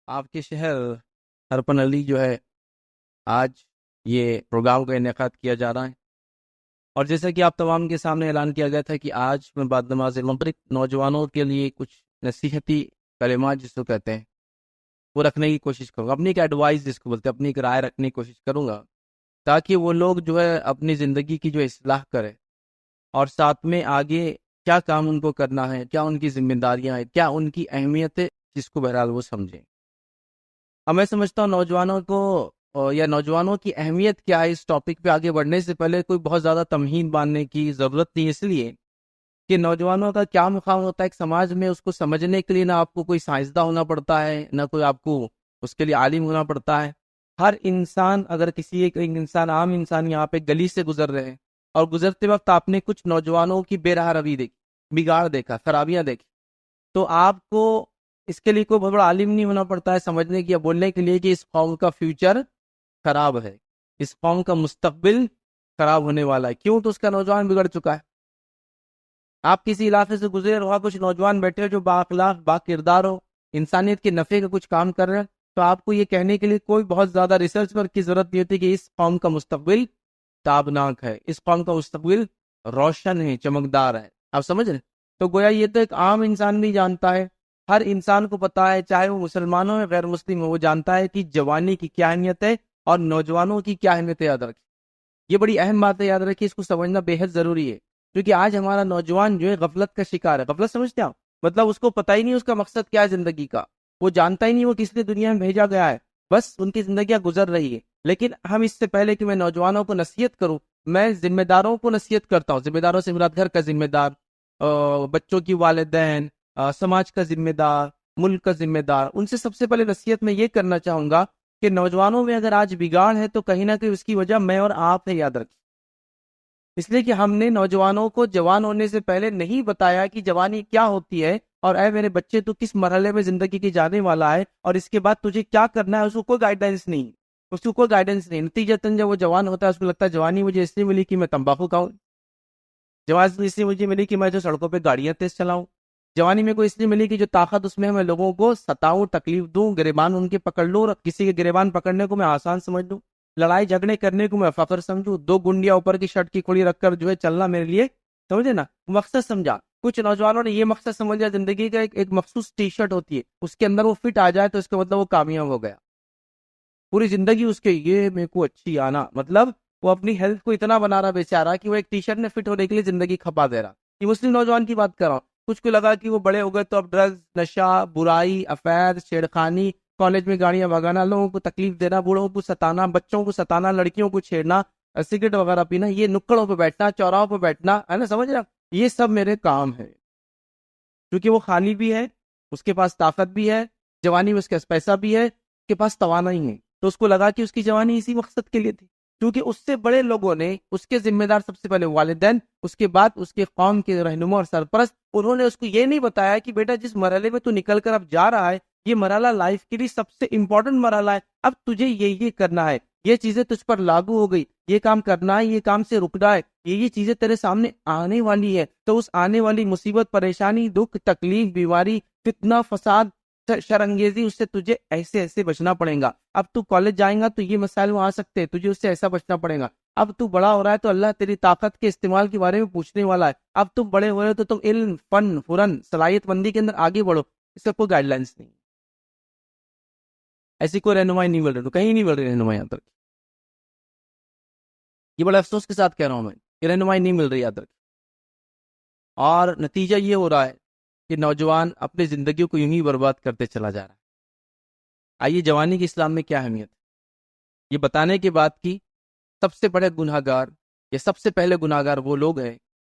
آپ کے شہر ہرپنلی جو ہے آج یہ پروگرام کا انعقاد کیا جا رہا ہے، اور جیسا کہ آپ تمام کے سامنے اعلان کیا گیا تھا کہ آج میں بعد نماز مغرب نوجوانوں کے لیے کچھ نصیحتی کلمات جس کو کہتے ہیں وہ رکھنے کی کوشش کروں گا، اپنی ایک ایڈوائز جس کو بولتے ہیں، اپنی ایک رائے رکھنے کی کوشش کروں گا تاکہ وہ لوگ جو ہے اپنی زندگی کی جو اصلاح کرے، اور ساتھ میں آگے کیا کام ان کو کرنا ہے، کیا ان کی ذمہ داریاں ہیں، کیا ان کی اہمیت ہے، جس کو بہرحال وہ سمجھیں۔ اب میں سمجھتا ہوں نوجوانوں کو یا نوجوانوں کی اہمیت کیا ہے، اس ٹاپک پہ آگے بڑھنے سے پہلے کوئی بہت زیادہ تمہید باندھنے کی ضرورت نہیں، اس لیے کہ نوجوانوں کا کیا مقام ہوتا ہے ایک سماج میں، اس کو سمجھنے کے لیے نہ آپ کو کوئی سائنسداں ہونا پڑتا ہے، نہ کوئی آپ کو اس کے لیے عالم ہونا پڑتا ہے۔ ہر انسان، اگر کسی ایک انسان، عام انسان یہاں پہ گلی سے گزر رہے ہیں اور گزرتے وقت آپ نے کچھ نوجوانوں کی بے راہ روی دیکھی، بگاڑ دیکھا، خرابیاں دیکھی، تو آپ کو اس کے لیے کوئی بہت بڑا عالم نہیں ہونا پڑتا ہے سمجھنے کی یا بولنے کے لیے کہ اس قوم کا فیوچر خراب ہے، اس قوم کا مستقبل خراب ہونے والا ہے۔ کیوں؟ تو اس کا نوجوان بگڑ چکا ہے۔ آپ کسی علاقے سے گزرے، وہاں کچھ نوجوان بیٹھے ہو جو با اخلاق، با کردار ہو، انسانیت کے نفع کا کچھ کام کر رہے ہیں، تو آپ کو یہ کہنے کے لیے کوئی بہت زیادہ ریسرچ ورک کی ضرورت نہیں ہوتی کہ اس قوم کا مستقبل تابناک ہے، اس قوم کا مستقبل روشن ہے، چمکدار ہے۔ آپ سمجھ رہے؟ تو گویا یہ تو ایک عام انسان بھی جانتا ہے، ہر انسان کو پتا ہے، چاہے وہ مسلمانوں یا غیر مسلم ہو، وہ جانتا ہے کہ جوانی کی کیا اہمیت ہے اور نوجوانوں کی کیا اہمیت ہے۔ یاد رکھیں، یہ بڑی اہم بات ہے، یاد رکھیں، اس کو سمجھنا بے حد ضروری ہے، کیونکہ آج ہمارا نوجوان جو ہے غفلت کا شکار ہے۔ غفلت سمجھتے ہیں آپ؟ مطلب اس کو پتہ ہی نہیں اس کا مقصد کیا ہے زندگی کا، وہ جانتا ہی نہیں وہ کس لیے دنیا میں بھیجا گیا ہے، بس ان کی زندگیاں گزر رہی ہے۔ لیکن ہم اس سے پہلے کہ میں نوجوانوں کو نصیحت کروں، میں ذمہ داروں کو نصیحت کرتا ہوں۔ ذمہ داروں سے مراد گھر کا ذمہ دار، بچوں کی والدین، سماج کا ذمہ دار، ملک کا ذمہ دار، ان سے سب سے پہلے نصیحت میں یہ کرنا چاہوں گا کہ نوجوانوں میں اگر آج بگاڑ ہے تو کہیں نہ کہیں اس کی وجہ میں اور آپ ہے، یاد رکھیں۔ اس لیے کہ ہم نے نوجوانوں کو جوان ہونے سے پہلے نہیں بتایا کہ جوانی کیا ہوتی ہے، اور اے میرے بچے تو کس مرحلے میں زندگی کی جانے والا ہے، اور اس کے بعد تجھے کیا کرنا ہے، اس کو کوئی گائیڈنس نہیں، اس کو کوئی گائیڈنس نہیں۔ نتیجتاً جب وہ جوان ہوتا ہے اس کو لگتا ہے جوانی مجھے اس لیے ملی کہ میں تمباکو کھاؤں، جوانی اس لیے مجھے ملی کہ میں جو سڑکوں پہ گاڑیاں تیز چلاؤں، جوانی میں کوئی اس لیے ملی کہ جو طاقت اس میں ہے میں لوگوں کو ستاؤں، تکلیف دوں، گریبان ان کے پکڑ لوں، اور کسی کے گریبان پکڑنے کو میں آسان سمجھ لوں، لڑائی جھگڑے کرنے کو میں فخر سمجھوں، دو گنڈیاں اوپر کی شرٹ کی کھڑی رکھ کر جو ہے چلنا میرے لیے، سمجھے نا، مقصد سمجھا۔ کچھ نوجوانوں نے یہ مقصد سمجھا زندگی کا ایک مخصوص ٹی شرٹ ہوتی ہے، اس کے اندر وہ فٹ آ جائے تو اس کا مطلب وہ کامیاب ہو گیا، پوری زندگی اس کے یہ میرے کو اچھی آنا، مطلب وہ اپنی ہیلتھ کو اتنا بنا رہا بیچارہ کہ وہ ایک ٹی شرٹ میں فٹ ہونے کے لیے زندگی کھپا دے رہا۔ یہ مسلم نوجوان کی بات کر رہا ہوں۔ کچھ کو لگا کہ وہ بڑے ہو گئے تو اب ڈرگز، نشہ، برائی، افیئر، چھیڑخانی، کالج میں گاڑیاں بھگانا، لوگوں کو تکلیف دینا، بوڑھوں کو ستانا، بچوں کو ستانا، لڑکیوں کو چھیڑنا، سگریٹ وغیرہ پینا، یہ نکڑوں پہ بیٹھنا، چوراہوں پہ بیٹھنا ہے نا، سمجھ رہا، یہ سب میرے کام ہے، کیونکہ وہ خالی بھی ہے، اس کے پاس طاقت بھی ہے، جوانی میں اس کے پاس پیسہ بھی ہے، اس کے پاس توانائی ہے، تو اس کو لگا کہ اس کی جوانی اسی مقصد کے لیے تھی، کیونکہ اس سے بڑے لوگوں نے، اس کے ذمہ دار سب سے پہلے والدین، اس کے بعد اس کے قوم کے رہنما اور سرپرست، انہوں نے اس کو یہ نہیں بتایا کہ بیٹا جس مرحلے میں تو نکل کر اب جا رہا ہے یہ مرحلہ لائف کے لیے سب سے امپورٹنٹ مرحلہ ہے، اب تجھے یہ کرنا ہے، یہ چیزیں تجھ پر لاگو ہو گئی، یہ کام کرنا ہے، یہ کام سے رکنا ہے، یہ چیزیں تیرے سامنے آنے والی ہے، تو اس آنے والی مصیبت، پریشانی، دکھ، تکلیف، بیماری، فتنہ، فساد، شرانگیزی، اس سے تجھے ایسے ایسے بچنا پڑے گا۔ اب تو کالج جائیں گا تو یہ مسائل وہاں آ سکتے ہیں، تجھے اس سے ایسا بچنا پڑے گا۔ اب تو بڑا ہو رہا ہے تو اللہ تیری طاقت کے استعمال کے بارے میں پوچھنے والا ہے۔ اب تم بڑے ہو رہے تو تم علم، فن، فرن، صلاحیت مندی کے اندر آگے بڑھو۔ اس کا کوئی گائیڈ لائنس نہیں، ایسی کوئی رہنمائی نہیں مل رہی، کہیں نہیں مل رہی رہنمائی یہاں تک۔ یہ بڑا افسوس کے ساتھ کہہ رہا ہوں میں، یہ رہنمائی نہیں مل رہی یہاں تک، اور نتیجہ یہ ہو رہا ہے کہ نوجوان اپنی زندگیوں کو یوں ہی برباد کرتے چلا جا رہا ہے۔ آئیے جوانی کی اسلام میں کیا اہمیت ہے یہ بتانے کے بعد کی سب سے بڑے گناہ گار، یہ سب سے پہلے گناہ گار وہ لوگ ہیں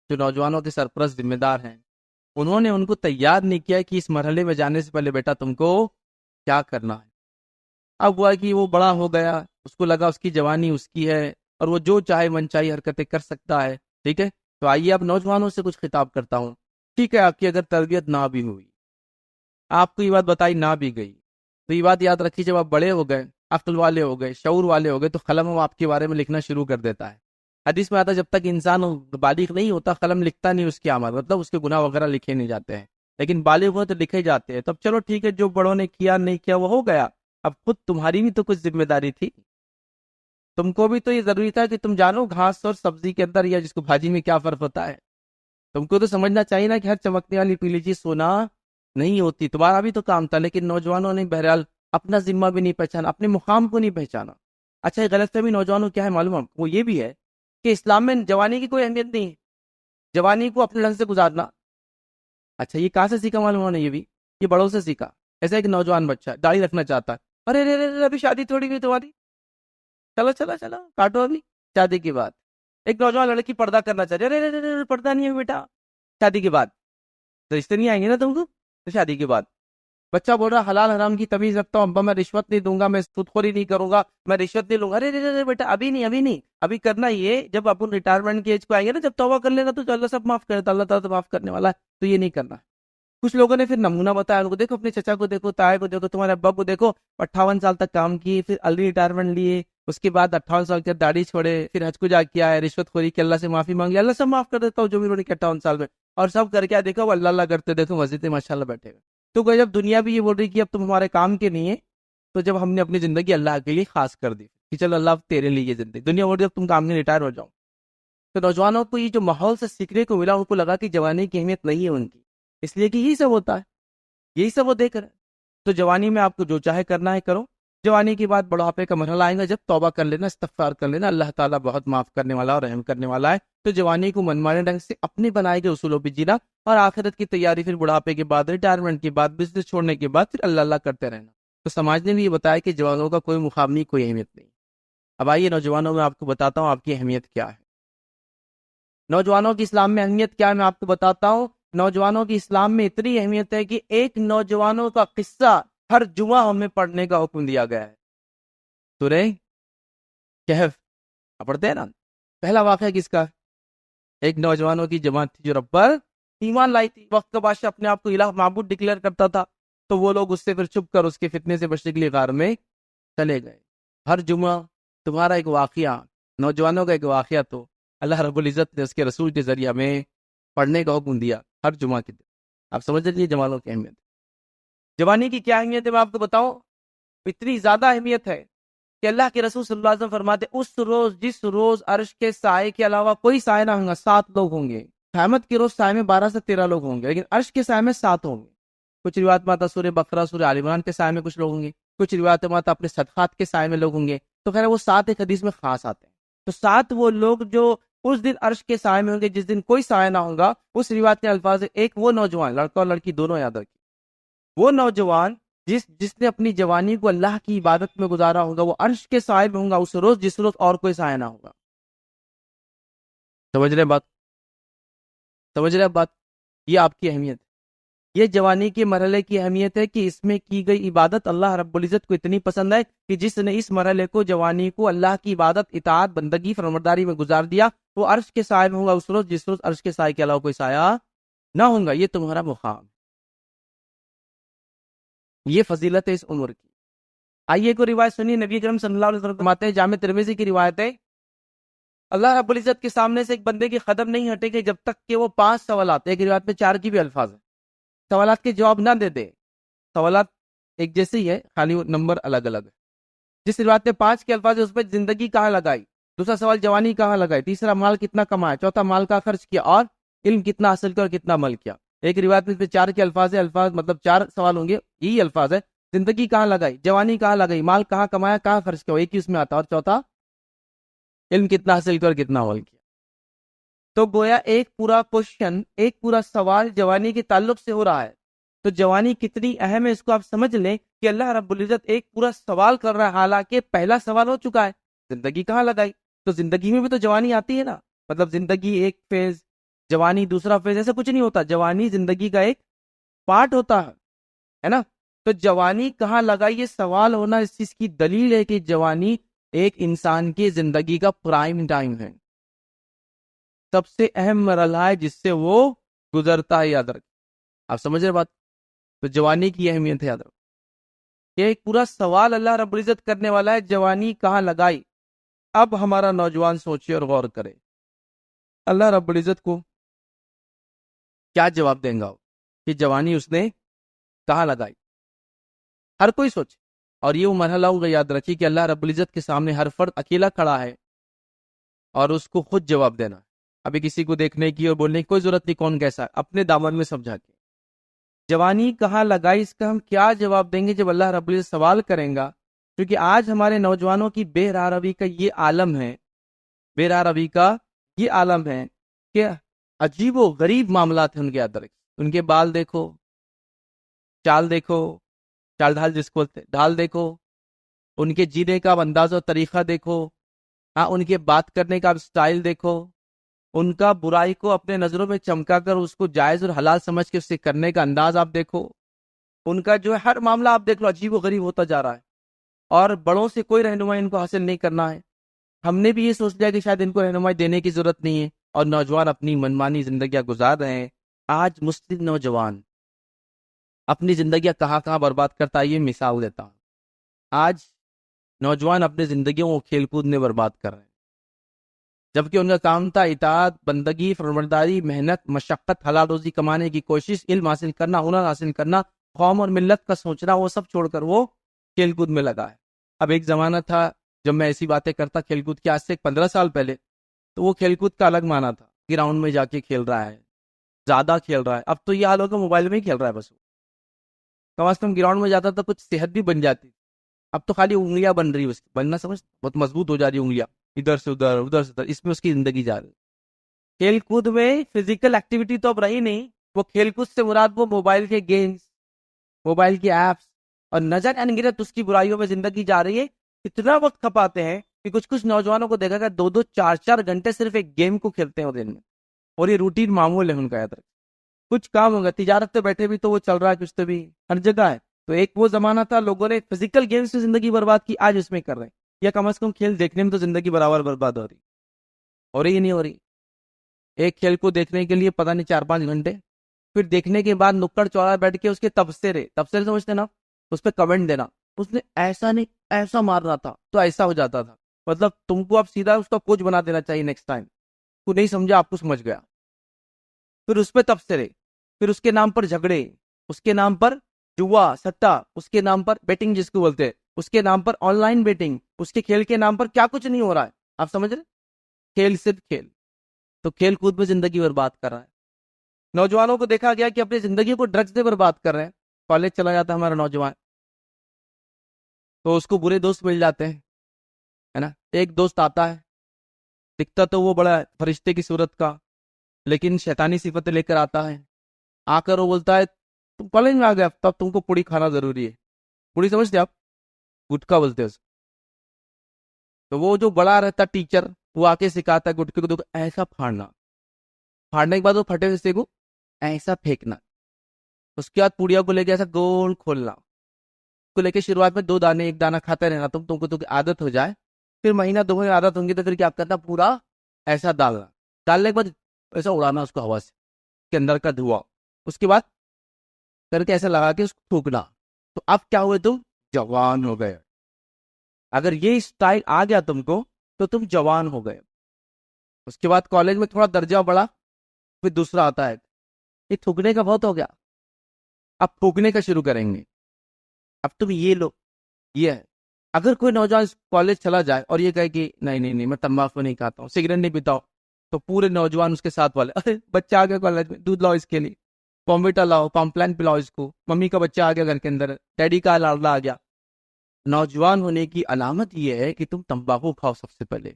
جو نوجوانوں کے سرپرست ذمہ دار ہیں۔ انہوں نے ان کو تیار نہیں کیا کہ اس مرحلے میں جانے سے پہلے بیٹا تم کو کیا کرنا ہے۔ اب ہوا کہ وہ بڑا ہو گیا، اس کو لگا اس کی جوانی اس کی ہے اور وہ جو چاہے من چاہی حرکتیں کر سکتا ہے، ٹھیک ہے۔ تو آئیے اب نوجوانوں سے کچھ خطاب کرتا ہوں۔ ٹھیک ہے، آپ کی اگر تربیت نہ بھی ہوئی، آپ کو یہ بات بتائی نہ بھی گئی، تو یہ بات یاد رکھیے، جب آپ بڑے ہو گئے، عقل والے ہو گئے، شعور والے ہو گئے، تو قلم آپ کے بارے میں لکھنا شروع کر دیتا ہے۔ حدیث میں آتا ہے جب تک انسان بالغ نہیں ہوتا قلم لکھتا نہیں اس کی آمد، مطلب اس کے گناہ وغیرہ لکھے نہیں جاتے ہیں۔ لیکن بالغ ہو تو لکھے جاتے ہیں. تب چلو ٹھیک ہے، جو بڑوں نے کیا نہیں کیا وہ ہو گیا. اب خود تمہاری بھی تو کچھ ذمہ داری تھی. تم کو بھی تو یہ ضروری تھا کہ تم جانو گھاس اور سبزی کے اندر یا جس کو بھاجی میں کیا فرق ہوتا ہے. تم کو تو سمجھنا چاہیے نا کہ ہر چمکنے والی پیلی چیز سونا نہیں ہوتی. تمہارا بھی تو کام تھا، لیکن نوجوانوں نے بہرحال اپنا ذمہ بھی نہیں پہچانا، اپنے مقام کو نہیں پہچانا. اچھا، یہ غلط فہمی نوجوانوں کیا ہے معلوم ہے؟ وہ یہ بھی ہے کہ اسلام میں جوانی کی کوئی اہمیت نہیں ہے، جوانی کو اپنے ڈھنگ سے گزارنا. اچھا، یہ کہاں سے سیکھا معلوم ہونا؟ یہ بھی یہ بڑوں سے سیکھا. ایسا ایک نوجوان بچہ داڑھی رکھنا چاہتا ہے، ارے ارے ارے ابھی شادی تھوڑی ہوئی تمہاری، چلو چلو چلو کاٹو ابھی. شادی کے بعد ایک نوجوان لڑکی پردہ کرنا چاہتی ہے، ارے ارے ارے پردہ نہیں ہے بیٹا، شادی کے بعد تو رشتے نہیں آئیں گے نا تم کو. تو شادی کے بعد بچہ بول رہا حلال حرام کی تمیز رکھتا ہوں ابا، میں رشوت نہیں دوں گا، میں سود خوری نہیں کروں گا، میں رشوت نہیں لوں گا. ارے ارے بیٹا ابھی نہیں، ابھی نہیں، ابھی کرنا یہ جب اپن ریٹائرمنٹ کی ایج کو آئیں گے نا، جب توبہ کر لینا تو اللہ سب معاف کرتا، اللہ تعالیٰ تو معاف کرنے والا ہے. تو یہ نہیں کرنا. کچھ لوگوں نے پھر نمونہ بتایا ان کو، دیکھو اپنے چچا کو دیکھو، تایا کو دیکھو، تمہارے ابا کو دیکھو، 58 سال تک کام کیے، پھر ارلی ریٹائرمنٹ لیے، اس کے بعد 58 سال کے داڑھی چھوڑے، پھر حج کو جا کے آئے، رشوت خوری کی اللہ سے معافی مانگی، اللہ سب معاف کر دیتا ہوں جو بھی انہوں نے 58 سال میں. اور سب کر کے دیکھو وہ اللہ اللہ کرتے، دیکھو مسجد میں ماشاء اللہ بیٹھے ہوئے. تو جب دنیا بھی یہ بول رہی کہ اب تم ہمارے کام کے نہیں ہے، تو جب ہم نے اپنی زندگی اللہ کے لیے خاص کر دی کہ چلو اللہ تیرے لیے یہ زندگی، دنیا بول رہی اب تم کام میں ریٹائر ہو جاؤ. تو نوجوانوں کو یہ جو ماحول سے سیکھنے کو ملا، ان کو لگا کہ جوانی کی اہمیت نہیں ہے ان کی، اس لیے کہ یہی سب ہوتا ہے، یہی سب وہ دیکھ رہے ہیں. تو جوانی میں آپ کو جو چاہے کرنا ہے کرو. جوانی کے بعد بڑھاپے کا مرحلہ آئے گا، جب توبہ کر لینا، استغفار کر لینا، اللہ تعالیٰ بہت معاف کرنے والا اور رحم کرنے والا ہے. تو جوانی کو منمانے ڈھنگ سے اپنے بنائے گئے اصولوں پہ جینا، اور آخرت کی تیاری پھر بڑھاپے کے بعد، ریٹائرمنٹ کے بعد، بزنس چھوڑنے کے بعد پھر اللہ اللہ کرتے رہنا. تو سماج نے بھی یہ بتایا کہ جوانوں کا کوئی مقام نہیں، کوئی اہمیت نہیں. اب آئیے نوجوانوں میں آپ کو بتاتا ہوں آپ کی اہمیت کیا ہے. نوجوانوں کی اسلام میں اہمیت کیا ہے میں آپ کو بتاتا ہوں. نوجوانوں کی اسلام میں اتنی اہمیت ہے کہ ایک نوجوانوں کا قصہ ہر جمعہ ہمیں پڑھنے کا حکم دیا گیا ہے. سورہ کہف پڑھتے ہیں نا. پہلا واقعہ کس کا؟ ایک نوجوانوں کی جماعت تھی جو رب پر ایمان لائی تھی. وقت کا بادشاہ اپنے آپ کو الہ معبود ڈکلیئر کرتا تھا، تو وہ لوگ اس سے پھر چھپ کر اس کے فتنے سے بچنے کے لیے غار میں چلے گئے. ہر جمعہ تمہارا ایک واقعہ، نوجوانوں کا ایک واقعہ تو اللہ رب العزت نے اس کے رسول کے ذریعہ میں پڑھنے کا حکم دیا ہر جمعہ کے دن. آپ سمجھ لیجیے جوانوں کی اہمیت. جوانی کی کیا اہمیت ہے میں آپ کو بتاؤں. اتنی زیادہ اہمیت ہے کہ اللہ کے رسول صلی اللہ علیہ وسلم فرماتے اس روز جس روز عرش کے سائے کے علاوہ کوئی سائے نہ ہوگا، 7 لوگ ہوں گے. قیامت کے روز سائے میں 12 سے 13 لوگ ہوں گے، لیکن عرش کے سائے میں 7 ہوں گے. کچھ روایت میں آتا سورہ بقرہ سورہ آل عمران کے سائے میں کچھ لوگ ہوں گے، کچھ روایت میں آتا اپنے صدقات کے سائے میں لوگ ہوں گے. تو خیر وہ 7 ایک حدیث میں خاص آتے ہیں. تو 7 وہ لوگ جو اس دن عرش کے سائے میں ہوں گے جس دن کوئی سایہ نہ ہوگا. اس روایت کے الفاظ ایک وہ نوجوان، لڑکا اور لڑکی دونوں یاد رکھیں، وہ نوجوان جس نے اپنی جوانی کو اللہ کی عبادت میں گزارا ہوگا وہ عرش کے سائے میں ہوگا اس روز جس روز اور کوئی سایہ نہ ہوگا. سمجھ رہے بات؟ سمجھ رہے بات؟ یہ آپ کی اہمیت، یہ جوانی کے مرحلے کی اہمیت ہے کہ اس میں کی گئی عبادت اللہ رب العزت کو اتنی پسند ہے کہ جس نے اس مرحلے کو، جوانی کو، اللہ کی عبادت، اطاعت، بندگی، فرمانبرداری میں گزار دیا وہ عرش کے سائے میں ہوگا اس روز جس روز عرش کے سائے کے علاوہ کوئی سایہ نہ ہوگا. یہ تمہارا مقام، یہ فضیلت ہے اس عمر کی. آئیے کو روایت سنیے. نبی اکرم صلی اللہ علیہ وسلم فرماتے ہیں، جامع ترمذی کی روایت ہے، اللہ رب العزت کے سامنے سے ایک بندے کے قدم نہیں ہٹے گے جب تک کہ وہ 5 سوالات، ایک روایت میں 4 کی بھی الفاظ ہے، سوالات کے جواب نہ دے دے. سوالات ایک جیسے ہی ہے، خالی وہ نمبر الگ الگ ہے. جس روایت میں 5 کے الفاظ ہے اس پہ زندگی کہاں لگائی، دوسرا سوال جوانی کہاں لگائی، تیسرا مال کتنا کمایا، چوتھا مال کا خرچ کیا، اور علم کتنا حاصل کیا اور کتنا عمل کیا. ایک روایت میں اس پہ 4 کے الفاظ ہے، الفاظ مطلب 4 سوال ہوں گے، یہی الفاظ ہے. زندگی کہاں لگائی، جوانی کہاں لگائی، مال کہاں کمایا، کہاں خرچ کیا، ایک ہی اس میں آتا، اور چوتھا علم کتنا حاصل کیا اور کتنا عمل کیا. تو گویا ایک پورا کوشچن، ایک پورا سوال جوانی کے تعلق سے ہو رہا ہے. تو جوانی کتنی اہم ہے اس کو آپ سمجھ لیں کہ اللہ رب العزت ایک پورا سوال کر رہا ہے، حالانکہ پہلا سوال ہو چکا ہے، زندگی کہاں لگائی. تو زندگی میں بھی تو جوانی آتی ہے نا، مطلب زندگی ایک فیز، جوانی دوسرا فیز، ایسا کچھ نہیں ہوتا. جوانی زندگی کا ایک پارٹ ہوتا ہے نا. تو جوانی کہاں لگائی یہ سوال ہونا اس چیز کی دلیل ہے کہ جوانی ایک انسان کی زندگی کا پرائم ٹائم ہے، سب سے اہم مرحلہ ہے جس سے وہ گزرتا ہے. یاد رکھ، آپ سمجھ رہے بات؟ تو جوانی کی اہمیت ہے، یاد رکھ. یہ ایک پورا سوال اللہ رب العزت کرنے والا ہے، جوانی کہاں لگائی. اب ہمارا نوجوان سوچے اور غور کرے، اللہ رب العزت کو کیا جواب دیں گا کہ جوانی اس نے کہاں لگائی. ہر کوئی سوچ. اور یہ وہ مرحلہ ہوگا، یاد رکھیے کہ اللہ رب العزت کے سامنے ہر فرد اکیلا کھڑا ہے اور اس کو خود جواب دینا. ابھی کسی کو دیکھنے کی اور بولنے کی کوئی ضرورت نہیں کون کیسا ہے، اپنے دامن میں سمجھا کے. جوانی کہاں لگائی، اس کا ہم کیا جواب دیں گے جب اللہ رب العزت سوال کریں گا؟ کیونکہ آج ہمارے نوجوانوں کی بے راہ روی کا یہ عالم ہے، بے راہ روی کا یہ عالم ہے کہ عجیب و غریب معاملات ہیں ان کے اندر. ان کے بال دیکھو، چال دیکھو، چال ڈھال جس کو بولتے ڈھال دیکھو، ان کے جینے کا انداز و طریقہ دیکھو، ہاں ان کے بات کرنے کا سٹائل دیکھو، ان کا برائی کو اپنے نظروں میں چمکا کر اس کو جائز اور حلال سمجھ کے اس سے کرنے کا انداز آپ دیکھو. ان کا جو ہے ہر معاملہ آپ دیکھ لو، عجیب و غریب ہوتا جا رہا ہے. اور بڑوں سے کوئی رہنمائی ان کو حاصل نہیں کرنا ہے. ہم نے بھی یہ سوچ لیا کہ شاید ان کو رہنمائی دینے کی ضرورت نہیں ہے، اور نوجوان اپنی منمانی زندگیاں گزار رہے ہیں. آج مسلم نوجوان اپنی زندگیاں کہاں کہاں برباد کرتا ہے، یہ مثال دیتا ہوں. آج نوجوان اپنی زندگیوں کو کھیل کود میں برباد کر رہے ہیں، جبکہ ان کا کام تھا اطاعت، بندگی، فرمانبرداری، محنت، مشقت، حلال روزی کمانے کی کوشش، علم حاصل کرنا، ہنر حاصل کرنا، قوم اور ملت کا سوچنا. وہ سب چھوڑ کر وہ کھیل کود میں لگا ہے. اب ایک زمانہ تھا جب میں ایسی باتیں کرتا کھیل کود کی، آج سے 15 سال پہلے، تو وہ کھیل کود کا الگ معنی تھا. گراؤنڈ میں جا کے کھیل رہا ہے، زیادہ کھیل رہا ہے. اب تو یہ حال ہوگا موبائل میں ہی کھیل رہا ہے بس. کم از کم گراؤنڈ میں جاتا تو کچھ صحت بھی بن جاتی. اب تو خالی انگلیاں بن رہی ہے، اس کی بننا سمجھ بہت مضبوط ہو جا رہی ہے انگلیاں، ادھر سے ادھر، ادھر سے ادھر، اس میں اس کی زندگی جا رہی ہے. کھیل کود میں فزیکل ایکٹیویٹی تو اب رہی نہیں. وہ کھیل کود سے مراد وہ موبائل کے گیمز، موبائل کی ایپس، اور نظر انگرت اس کی برائیوں میں زندگی جا رہی ہے. اتنا وقت کھپاتے ہیں کہ کچھ نوجوانوں کو دیکھا گیا 2-4 گھنٹے صرف ایک گیم کو کھیلتے ہیں دن میں، اور یہ روٹین معمول ہے ان کا. یاد کچھ کام ہوگا، تجارت پہ بیٹھے بھی تو وہ چل رہا ہے، کچھ تو بھی ہر جگہ ہے. تو ایک وہ زمانہ تھا لوگوں نے فزیکل گیمز سے زندگی برباد کی، آج اس میں کر رہے ہیں. یا کم از کم کھیل دیکھنے میں تو زندگی برابر برباد ہو رہی، ہو رہی نہیں ہو رہی. ایک کھیل کو دیکھنے کے لیے پتہ نہیں 4-5 گھنٹے، پھر دیکھنے کے بعد نکڑ چوڑا بیٹھ کے اس کے تبصرے سمجھتے نا، اس پہ کمنٹ دینا، اس نے ایسا نہیں ایسا مارنا تھا تو ایسا ہو جاتا تھا. مطلب تم کو اب سیدھا اس کا کوچ بنا دینا چاہیے نیکسٹ ٹائم. تو نہیں سمجھا، آپ کو سمجھ گیا. پھر اس پہ تبصرے، پھر اس کے نام پر جھگڑے، اس کے نام پر جوا سٹا، اس کے نام پر بیٹنگ جس کو بولتے ہیں، اس کے نام پر آن لائن بیٹنگ، اس کے کھیل کے نام پر کیا کچھ نہیں ہو رہا ہے. آپ سمجھ رہے؟ کھیل صرف کھیل. تو کھیل کود میں زندگی برباد کر رہا ہے. نوجوانوں کو دیکھا گیا کہ اپنی زندگی کو ڈرگز سے برباد کر رہے ہیں. کالج چلا جاتا ہے ہمارا نوجوان تو اس کو برے دوست مل جاتے ہیں، ہے نا. ایک دوست آتا ہے، دکھتا تو وہ بڑا فرشتے کی صورت کا، لیکن شیطانی صفتیں لے کر آتا ہے. آ کر وہ بولتا ہے تم کالج میں آ گیا، تب تم کو پوڑی کھانا ضروری ہے. پوڑی سمجھتے آپ؟ گٹکا بولتے ہیں اس کو. تو وہ جو بڑا رہتا ٹیچر، وہ آ کے سکھاتا ہے گٹکے کو ایسا پھاڑنا، پھاڑنے کے بعد وہ پھٹے حصے کو ایسا پھینکنا. اس کے بعد پوڑیا کو لے کے ایسا گول کھولنا، کو لے کے شروعات میں 2 دانے 1 دانہ کھاتے رہنا، تم کو تو عادت ہو جائے. پھر مہینہ 2 مہینے عادت ہوں گی تو پھر کیا کرنا، پورا ایسا ڈالنا، ڈالنے کے بعد ایسا اڑانا اس کو ہوا سے، کے اندر کا دھواں. اس کے بعد کر کے ایسا لگا کے اس کو تھوکنا. تو اب کیا ہوئے، تم جوان ہو گئے. اگر یہ اسٹائل آ گیا تم کو تو تم جوان ہو گئے. اس کے بعد کالج میں تھوڑا درجہ بڑھا، پھر دوسرا آتا ہے یہ تھوکنے کا بہت ہو گیا، اب تھوکنے کا شروع کریں گے. اب تم یہ لو، یہ ہے. اگر کوئی نوجوان کالج چلا جائے اور یہ کہے کہ نہیں میں تمباکو نہیں کھاتا ہوں، سگریٹ نہیں پیتا ہوں، تو پورے نوجوان اس کے ساتھ والے ارے بچہ آ گیا کالج میں، دودھ لاؤ اس کے لیے، بومبیٹا لاؤ، کمپلین پلاؤ اس کو، ممی کا بچہ آ گیا گھر کے اندر، ڈیڈی کا لاڑلا آ گیا. نوجوان ہونے کی علامت یہ ہے کہ تم تمباکو کھاؤ سب سے پہلے،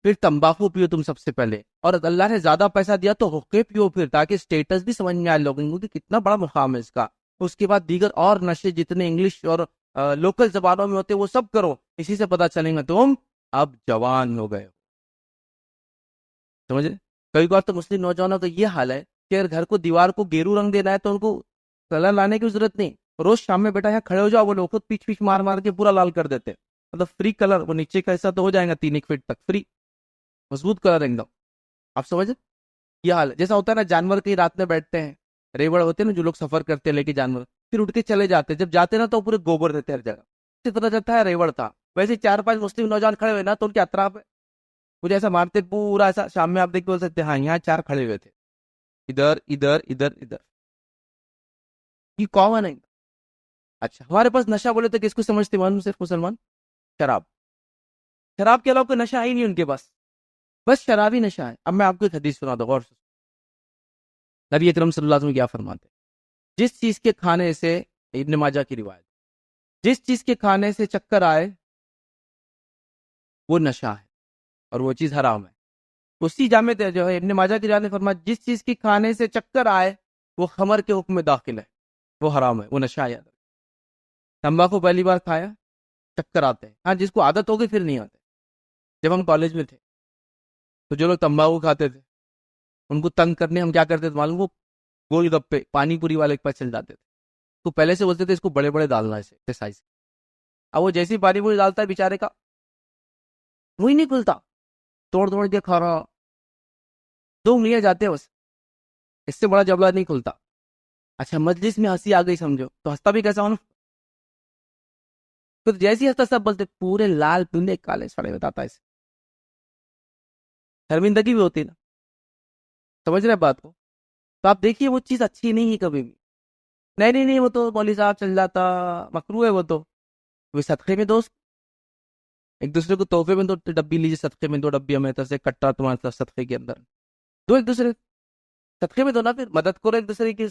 پھر تمباکو پیو تم سب سے پہلے، اور اللہ نے زیادہ پیسہ دیا تو حقے پیو پھر، تاکہ سٹیٹس بھی سمجھ میں آئے لوگوں کو کہ کتنا بڑا مقام ہے اس کا. اس کے بعد دیگر اور نشے جتنے انگلش اور لوکل زبانوں میں ہوتے وہ سب کرو. اسی سے پتا چلیں گا تم اب جوان ہو گئے. سمجھ رہے؟ کئی بار تو مسلم نوجوانوں کا یہ حال ہے کہ اگر گھر کو دیوار کو گیرو رنگ دینا ہے تو ان کو کلر لانے کی ضرورت نہیں. روز شام میں بیٹا یہاں کھڑے ہو جاؤ، وہ لوگ خود پیچھ مار کے پورا لال کر دیتے. مطلب فری کلر، وہ نیچے کا حصہ تو ہو جائے گا 3 فٹ تک فری، مضبوط کلر ایک دم. آپ سمجھ یہ حال ہے. جیسا ہوتا ہے نا جانور کہیں رات میں بیٹھتے ہیں، ریوڑ ہوتے ہیں نا جو لوگ سفر کرتے ہیں لے کے جانور، پھر اٹھ کے چلے جاتے ہیں، جب جاتے نا تو پورے گوبر دیتے ہر جگہ، اسی طرح جاتا ہے ریوڑ تھا. ویسے 4-5 مسلم نوجوان کھڑے ہوئے نا تو ان کے اطراف مجھے ایسا مارتے پورا ایسا. شام میں آپ دیکھ بول سکتے ہیں ہاں یہاں 4 کھڑے ہوئے تھے، ادھر ادھر ادھر ادھر. یہ کامن ہے. اچھا ہمارے پاس نشہ بولے تو کس کو سمجھتے معلوم؟ صرف مسلمان. شراب. شراب کے علاوہ کوئی نشہ ہی نہیں ان کے پاس، بس شراب ہی نشہ ہے. اب میں آپ کو ایک حدیث سنا دوں، غور سے. نبی اکرم صلی اللہ علیہ وسلم کیا فرماتے ہیں؟ جس چیز کے کھانے سے، ابن ماجہ کی روایت، جس چیز کے کھانے سے چکر آئے وہ نشہ ہے اور وہ چیز حرام ہے. اسی جامع جو ہے ابن ماجہ کی روایت نے فرمایا جس چیز کے کھانے سے چکر آئے وہ خمر کے حکم میں داخل ہے، وہ حرام ہے، وہ نشہ ہے. تمباکو پہلی بار کھایا چکر آتے ہیں، ہاں جس کو عادت ہوگی پھر نہیں آتے. جب ہم کالج میں تھے تو جو لوگ تمباکو کھاتے تھے ان کو تنگ کرنے ہم کیا کرتے تھے معلوم؟ وہ گول گپے پانی پوری والے کے پاس چل جاتے تھے. تو پہلے سے بولتے تھے اس کو بڑے بڑے ڈالنا ہے سائز. اب وہ جیسی پانی پوری ڈالتا ہے بیچارے کا وہی نہیں کھلتا، توڑ توڑ کے کھا رہا، 2 انگلیاں جاتے ہیں بس، اس سے بڑا جبڑا نہیں کھلتا. اچھا مجلس میں ہنسی آ گئی سمجھو تو ہنستا بھی کیسا ہونا؟ تو جیسی ہنستا سب بولتے پورے لال پیلے کالے سڑے بتاتا ہے. شرمندگی بھی ہوتی نا، سمجھ رہے بات کو؟ تو آپ دیکھیے وہ چیز اچھی نہیں ہے کبھی بھی. نہیں وہ تو مولوی صاحب چل جاتا، مکروہ ہے وہ تو. وہ صدقے میں دوست ایک دوسرے کو تحفے میں 2 ڈبی لیجیے، صدقے میں 2 ڈبی ہمیں طرف سے کٹا تمہارے طرف صدقے کے اندر دو ایک دوسرے صدقے میں دو نا، پھر مدد کرو ایک دوسرے کی.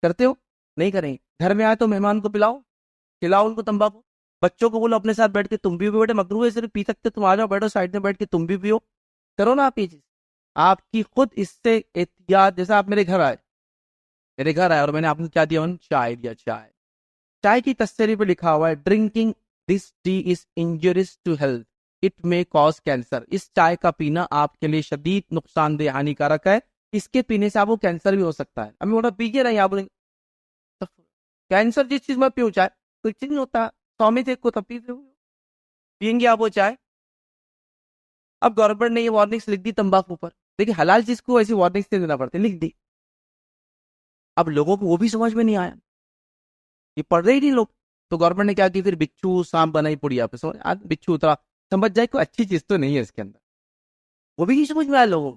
کرتے ہو؟ نہیں کریں. گھر میں آئے تو مہمان کو پلاؤ، کھلاؤ ان کو تمباکو. بچوں کو بولو اپنے ساتھ بیٹھ کے تم بھی بیٹھے، مکروہ ہے صرف پی سکتے تم آ جاؤ بیٹھو سائڈ میں بیٹھ کے تم بھی پیو. کرو نا آپ یہ چیز. آپ کی خود اس سے احتیاط. جیسا آپ میرے گھر آئے اور میں نے آپ کو کیا دیا؟ چائے دیا. چائے کی تصویر پہ لکھا ہوا ہے drinking this tea is injurious to health, it may cause cancer. اس چائے کا پینا آپ کے لیے شدید نقصان دہ ہانیکارک ہے، اس کے پینے سے آپ کو کینسر بھی ہو سکتا ہے. ابھی بولا پیجیے نہیں، آپ بولیں کینسر جس چیز میں پیوں چائے کچھ نہیں ہوتا، 100 میں سے 1 کو تب پئیں گے آپ وہ چائے. اب گورنمنٹ نے یہ وارننگس لکھ دی تمباکو پر. دیکھیں حلال چیز کو ایسی وارننگس نہیں دینا پڑتے، لکھ دی. اب لوگوں کو وہ بھی سمجھ میں نہیں آیا، یہ پڑھ رہے ہی نہیں لوگ. تو گورنمنٹ نے کیا کی؟ پھر بچھو سانپ بنائی پڑی. آپ بچھو اترا سمجھ جائے کوئی اچھی چیز تو نہیں ہے اس کے اندر، وہ بھی نہیں سمجھ میں آیا لوگوں.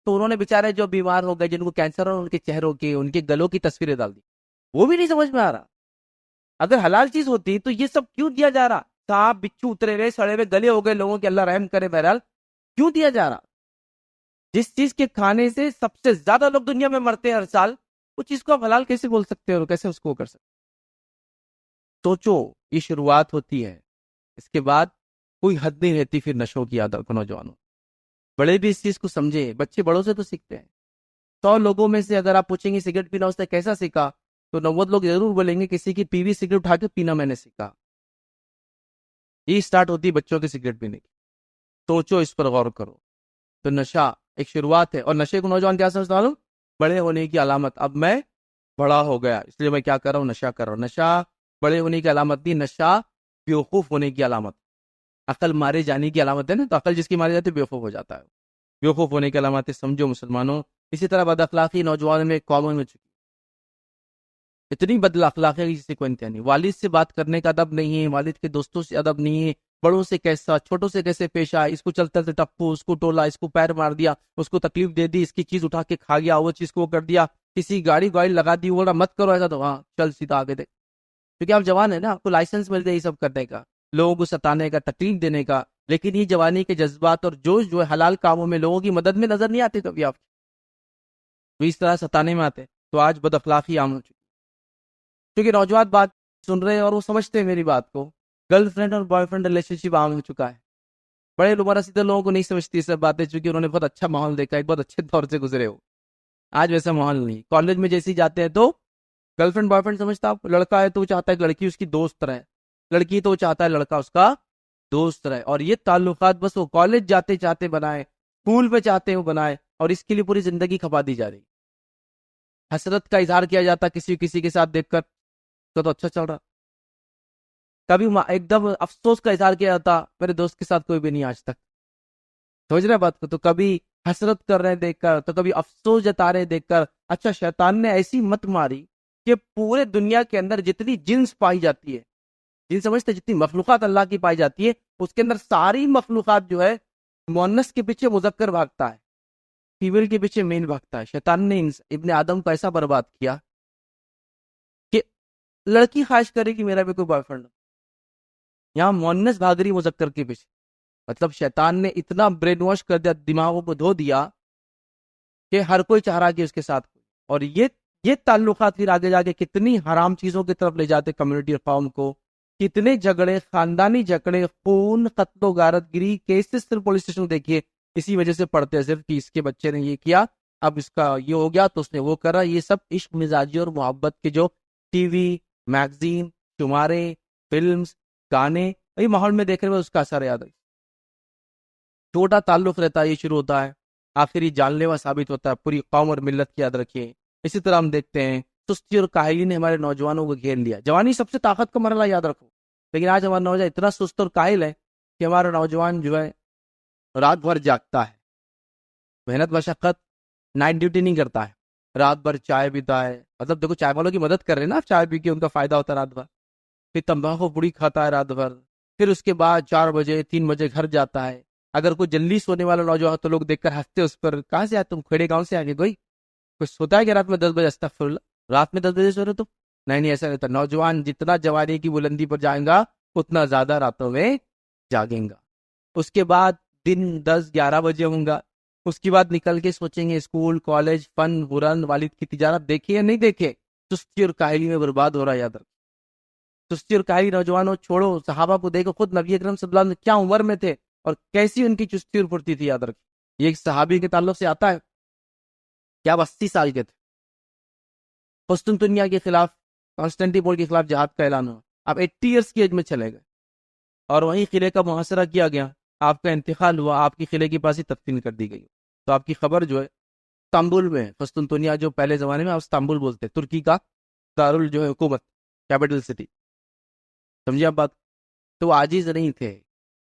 تو انہوں نے بےچارے جو بیمار ہو گئے جن کو کینسر اور ان کے چہروں کی ان کے گلوں کی تصویریں ڈال دی. وہ بھی نہیں سمجھ میں آ رہا. اگر حلال چیز ہوتی تو یہ سب کیوں دیا جا رہا؟ سانپ بچھو اترے ہوئے سڑے ہوئے گلے ہو گئے لوگوں کے، اللہ رحم کرے. بہرحال کیوں دیا جا رہا؟ جس چیز کے کھانے سے سب سے زیادہ لوگ دنیا میں مرتے ہیں ہر سال، اس چیز کو آپ حلال کیسے بول سکتے ہیں اور کیسے اس کو کر سکتے؟ سوچو، یہ شروعات ہوتی ہے، اس کے بعد کوئی حد نہیں رہتی پھر نشوں کی عادت کو. نوجوانوں بڑے بھی اس چیز کو سمجھے. بچے بڑوں سے تو سیکھتے ہیں. 100 لوگوں میں سے اگر آپ پوچھیں گے سگریٹ پینا اس نے کیسا سیکھا، تو 90 لوگ ضرور بولیں گے کسی کی پیوی سگریٹ اٹھا کے پینا میں نے سیکھا. یہ سٹارٹ ہوتی ہے بچوں کی سگریٹ پینے کی. سوچو، اس پر غور کرو. تو نشہ ایک شروعات ہے، اور نشے کو نوجوان کیا سمجھتا ہوں؟ بڑے ہونے کی علامت. اب میں بڑا ہو گیا اس لیے میں کیا کر رہا ہوں؟ نشہ کر رہا ہوں. نشہ بڑے ہونے کی علامت نہیں، نشہ بیوقوف ہونے کی علامت، عقل مارے جانے کی علامت ہے نا. تو عقل جس کی ماری جاتی ہے بیوقوف ہو جاتا ہے. بیوقوف ہونے کی علامت ہے، سمجھو مسلمانوں. اسی طرح بد اخلاقی نوجوانوں میں کامن میں چکی، اتنی بد اخلاقی جس سے کوئی انتہا نہیں. والد سے بات کرنے کا ادب نہیں ہے، والد کے دوستوں سے ادب نہیں ہے، بڑوں سے کیسا، چھوٹوں سے کیسے پیش آئے. اس کو چلتے تھے ٹپو، اس کو ٹولا، اس کو پیر مار دیا، اس کو تکلیف دے دی، اس کی چیز اٹھا کے کھا گیا، وہ چیز کو کر دیا، کسی گاڑی لگا دی، بولا مت کرو ایسا، تو ہاں چل سیدھا آگے دے. کیونکہ آپ جوان ہیں نا، آپ کو لائسنس مل جائے یہ سب کرنے کا، لوگوں کو ستانے کا، تکلیف دینے کا. لیکن یہ جوانی کے جذبات اور جوش جو ہے حلال کاموں میں لوگوں کی مدد میں نظر نہیں آتے. کبھی آپ وہ اس طرح ستانے میں آتے. تو آج بد اخلاقی عام ہو چکی، کیونکہ نوجوان بات سن رہے ہیں اور وہ سمجھتے ہیں میری بات کو. گرل فرینڈ اور بوائے فرینڈ ریلیشن شپ عام ہو چکا ہے. بڑے لوگ سیدھے لوگوں کو نہیں سمجھتی سب باتیں، چونکہ انہوں نے بہت اچھا ماحول دیکھا ہے، بہت اچھے دور سے گزرے ہو. آج ویسا ماحول نہیں. کالج میں جیسے جاتے ہیں تو گرل فرینڈ بوائے فرینڈ سمجھتا. آپ لڑکا ہے تو وہ چاہتا ہے کہ لڑکی اس کی دوست رہے، لڑکی تو وہ چاہتا ہے لڑکا اس کا دوست رہے. اور یہ تعلقات بس وہ کالج جاتے چاہتے بنائے، اسکول پہ چاہتے وہ بنائے، اور اس کے لیے پوری زندگی کھپا دی جا رہی. حسرت کا اظہار کیا جاتا کسی کے ساتھ دیکھ کر تو اچھا چل رہا. کبھی ایک دم افسوس کا اظہار کیا جاتا میرے دوست کے ساتھ کوئی بھی نہیں آج تک. سمجھ رہے بات کو؟ تو کبھی حسرت کر رہے دیکھ کر، تو کبھی افسوس جتا رہے دیکھ کر. اچھا شیطان نے ایسی مت ماری کہ پورے دنیا کے اندر جتنی جنس پائی جاتی ہے، جن سمجھتے جتنی مخلوقات اللہ کی پائی جاتی ہے، اس کے اندر ساری مخلوقات جو ہے مؤنث کے پیچھے مذکر بھاگتا ہے، فیمیل کے پیچھے مین بھاگتا ہے. شیطان نے ابن آدم کو ایسا برباد کیا کہ لڑکی خواہش کرے کہ میرا بھی کوئی بوائے فرینڈ ہو. یہاں مونس بھاگ رہی مذکر کے پیچھے. مطلب شیطان نے اتنا برین واش کر دیا، دماغوں کو دھو دیا کہ ہر کوئی چاہ رہا کہ اس کے ساتھ. اور یہ تعلقات پھر آگے جا کے کتنی حرام چیزوں کی طرف لے جاتے کمیونٹی اور قوم کو. کتنے جھگڑے، خاندانی جھگڑے، خون، قتل و غارت گری کیسز صرف پولیس اسٹیشن دیکھیے اسی وجہ سے پڑھتے ہیں، صرف کہ اس کے بچے نے یہ کیا، اب اس کا یہ ہو گیا تو اس نے وہ کرا. یہ سب عشق، مزاجی اور محبت کے جو ٹی وی، میگزین، شمارے، فلمز، گانے، یہ ماحول میں دیکھ رہے ہیں اس کا اثر یاد ہے. چھوٹا تعلق رہتا ہے، یہ شروع ہوتا ہے، آخر یہ جان لیوا ثابت ہوتا ہے. پوری قوم اور ملت کی یاد رکھیے. اسی طرح ہم دیکھتے ہیں سستی اور کاہلی نے ہمارے نوجوانوں کو گھیر لیا. جوانی سب سے طاقت کا مرحلہ، یاد رکھو، لیکن آج ہمارا نوجوان اتنا سست اور کاہل ہے کہ ہمارا نوجوان جو ہے رات بھر جاگتا ہے، محنت مشقت، نائٹ ڈیوٹی نہیں کرتا ہے، رات بھر چائے پیتا ہے. مطلب دیکھو، چائے والوں کی مدد کر رہے ہیں نا، چائے پی کے ان کا فائدہ ہوتا ہے رات بھر. پھر تمباکو پوڑی کھاتا ہے رات بھر. پھر اس کے بعد 4 بجے 3 بجے گھر جاتا ہے. اگر کوئی جلدی سونے والا نوجوان تو لوگ دیکھ کر ہنستے اس پر، کہاں سے آئے تم، کھیڑے گاؤں سے آگے کوئی کچھ سوتا ہے کہ رات میں 10 بجے؟ استغفراللہ، رات میں 10 بجے سو رہے تم؟ نہیں، ایسا نہیں ہوتا. نوجوان جتنا جوانی کی بلندی پر جائیں گا اتنا زیادہ راتوں میں جاگیں گا. اس کے بعد دن 10 11 بجے ہوں گا. اس کے بعد نکل کے سوچیں گے اسکول، کالج، فن، برن، والد کی تجارت دیکھے یا نہیں دیکھے. سستی اور کاہلی میں برباد ہو رہا ہے. یاد رکھ، سستی اور کاہلی نوجوانوں چھوڑو، صحابہ کو دیکھو، خود نبی اکرم صلی اللہ علیہ وسلم کیا عمر میں تھے اور کیسی ان کی چستی اور پھرتی تھی. یاد رکھ، یہ ایک صحابی کے تعلق سے آتا ہے کہ آپ 80 سال کے تھے، قسطنطنیہ کے خلاف، کانسٹینٹی پول کے خلاف جہاد کا اعلان ہوا، آپ 80 ایئرس کی ایج میں چلے گئے اور وہیں قلعے کا محاصرہ کیا گیا، آپ کا انتقال ہوا، آپ کی قلعے کے پاس ہی تدفین کر دی گئی. تو آپ کی خبر جو ہے استنبول میں، قسطنطنیہ جو پہلے زمانے میں آپ استنبول بولتے، ترکی کا دارال جو ہے حکومت، کیپٹل سٹی. سمجھے آپ بات؟ تو عاجز نہیں تھے،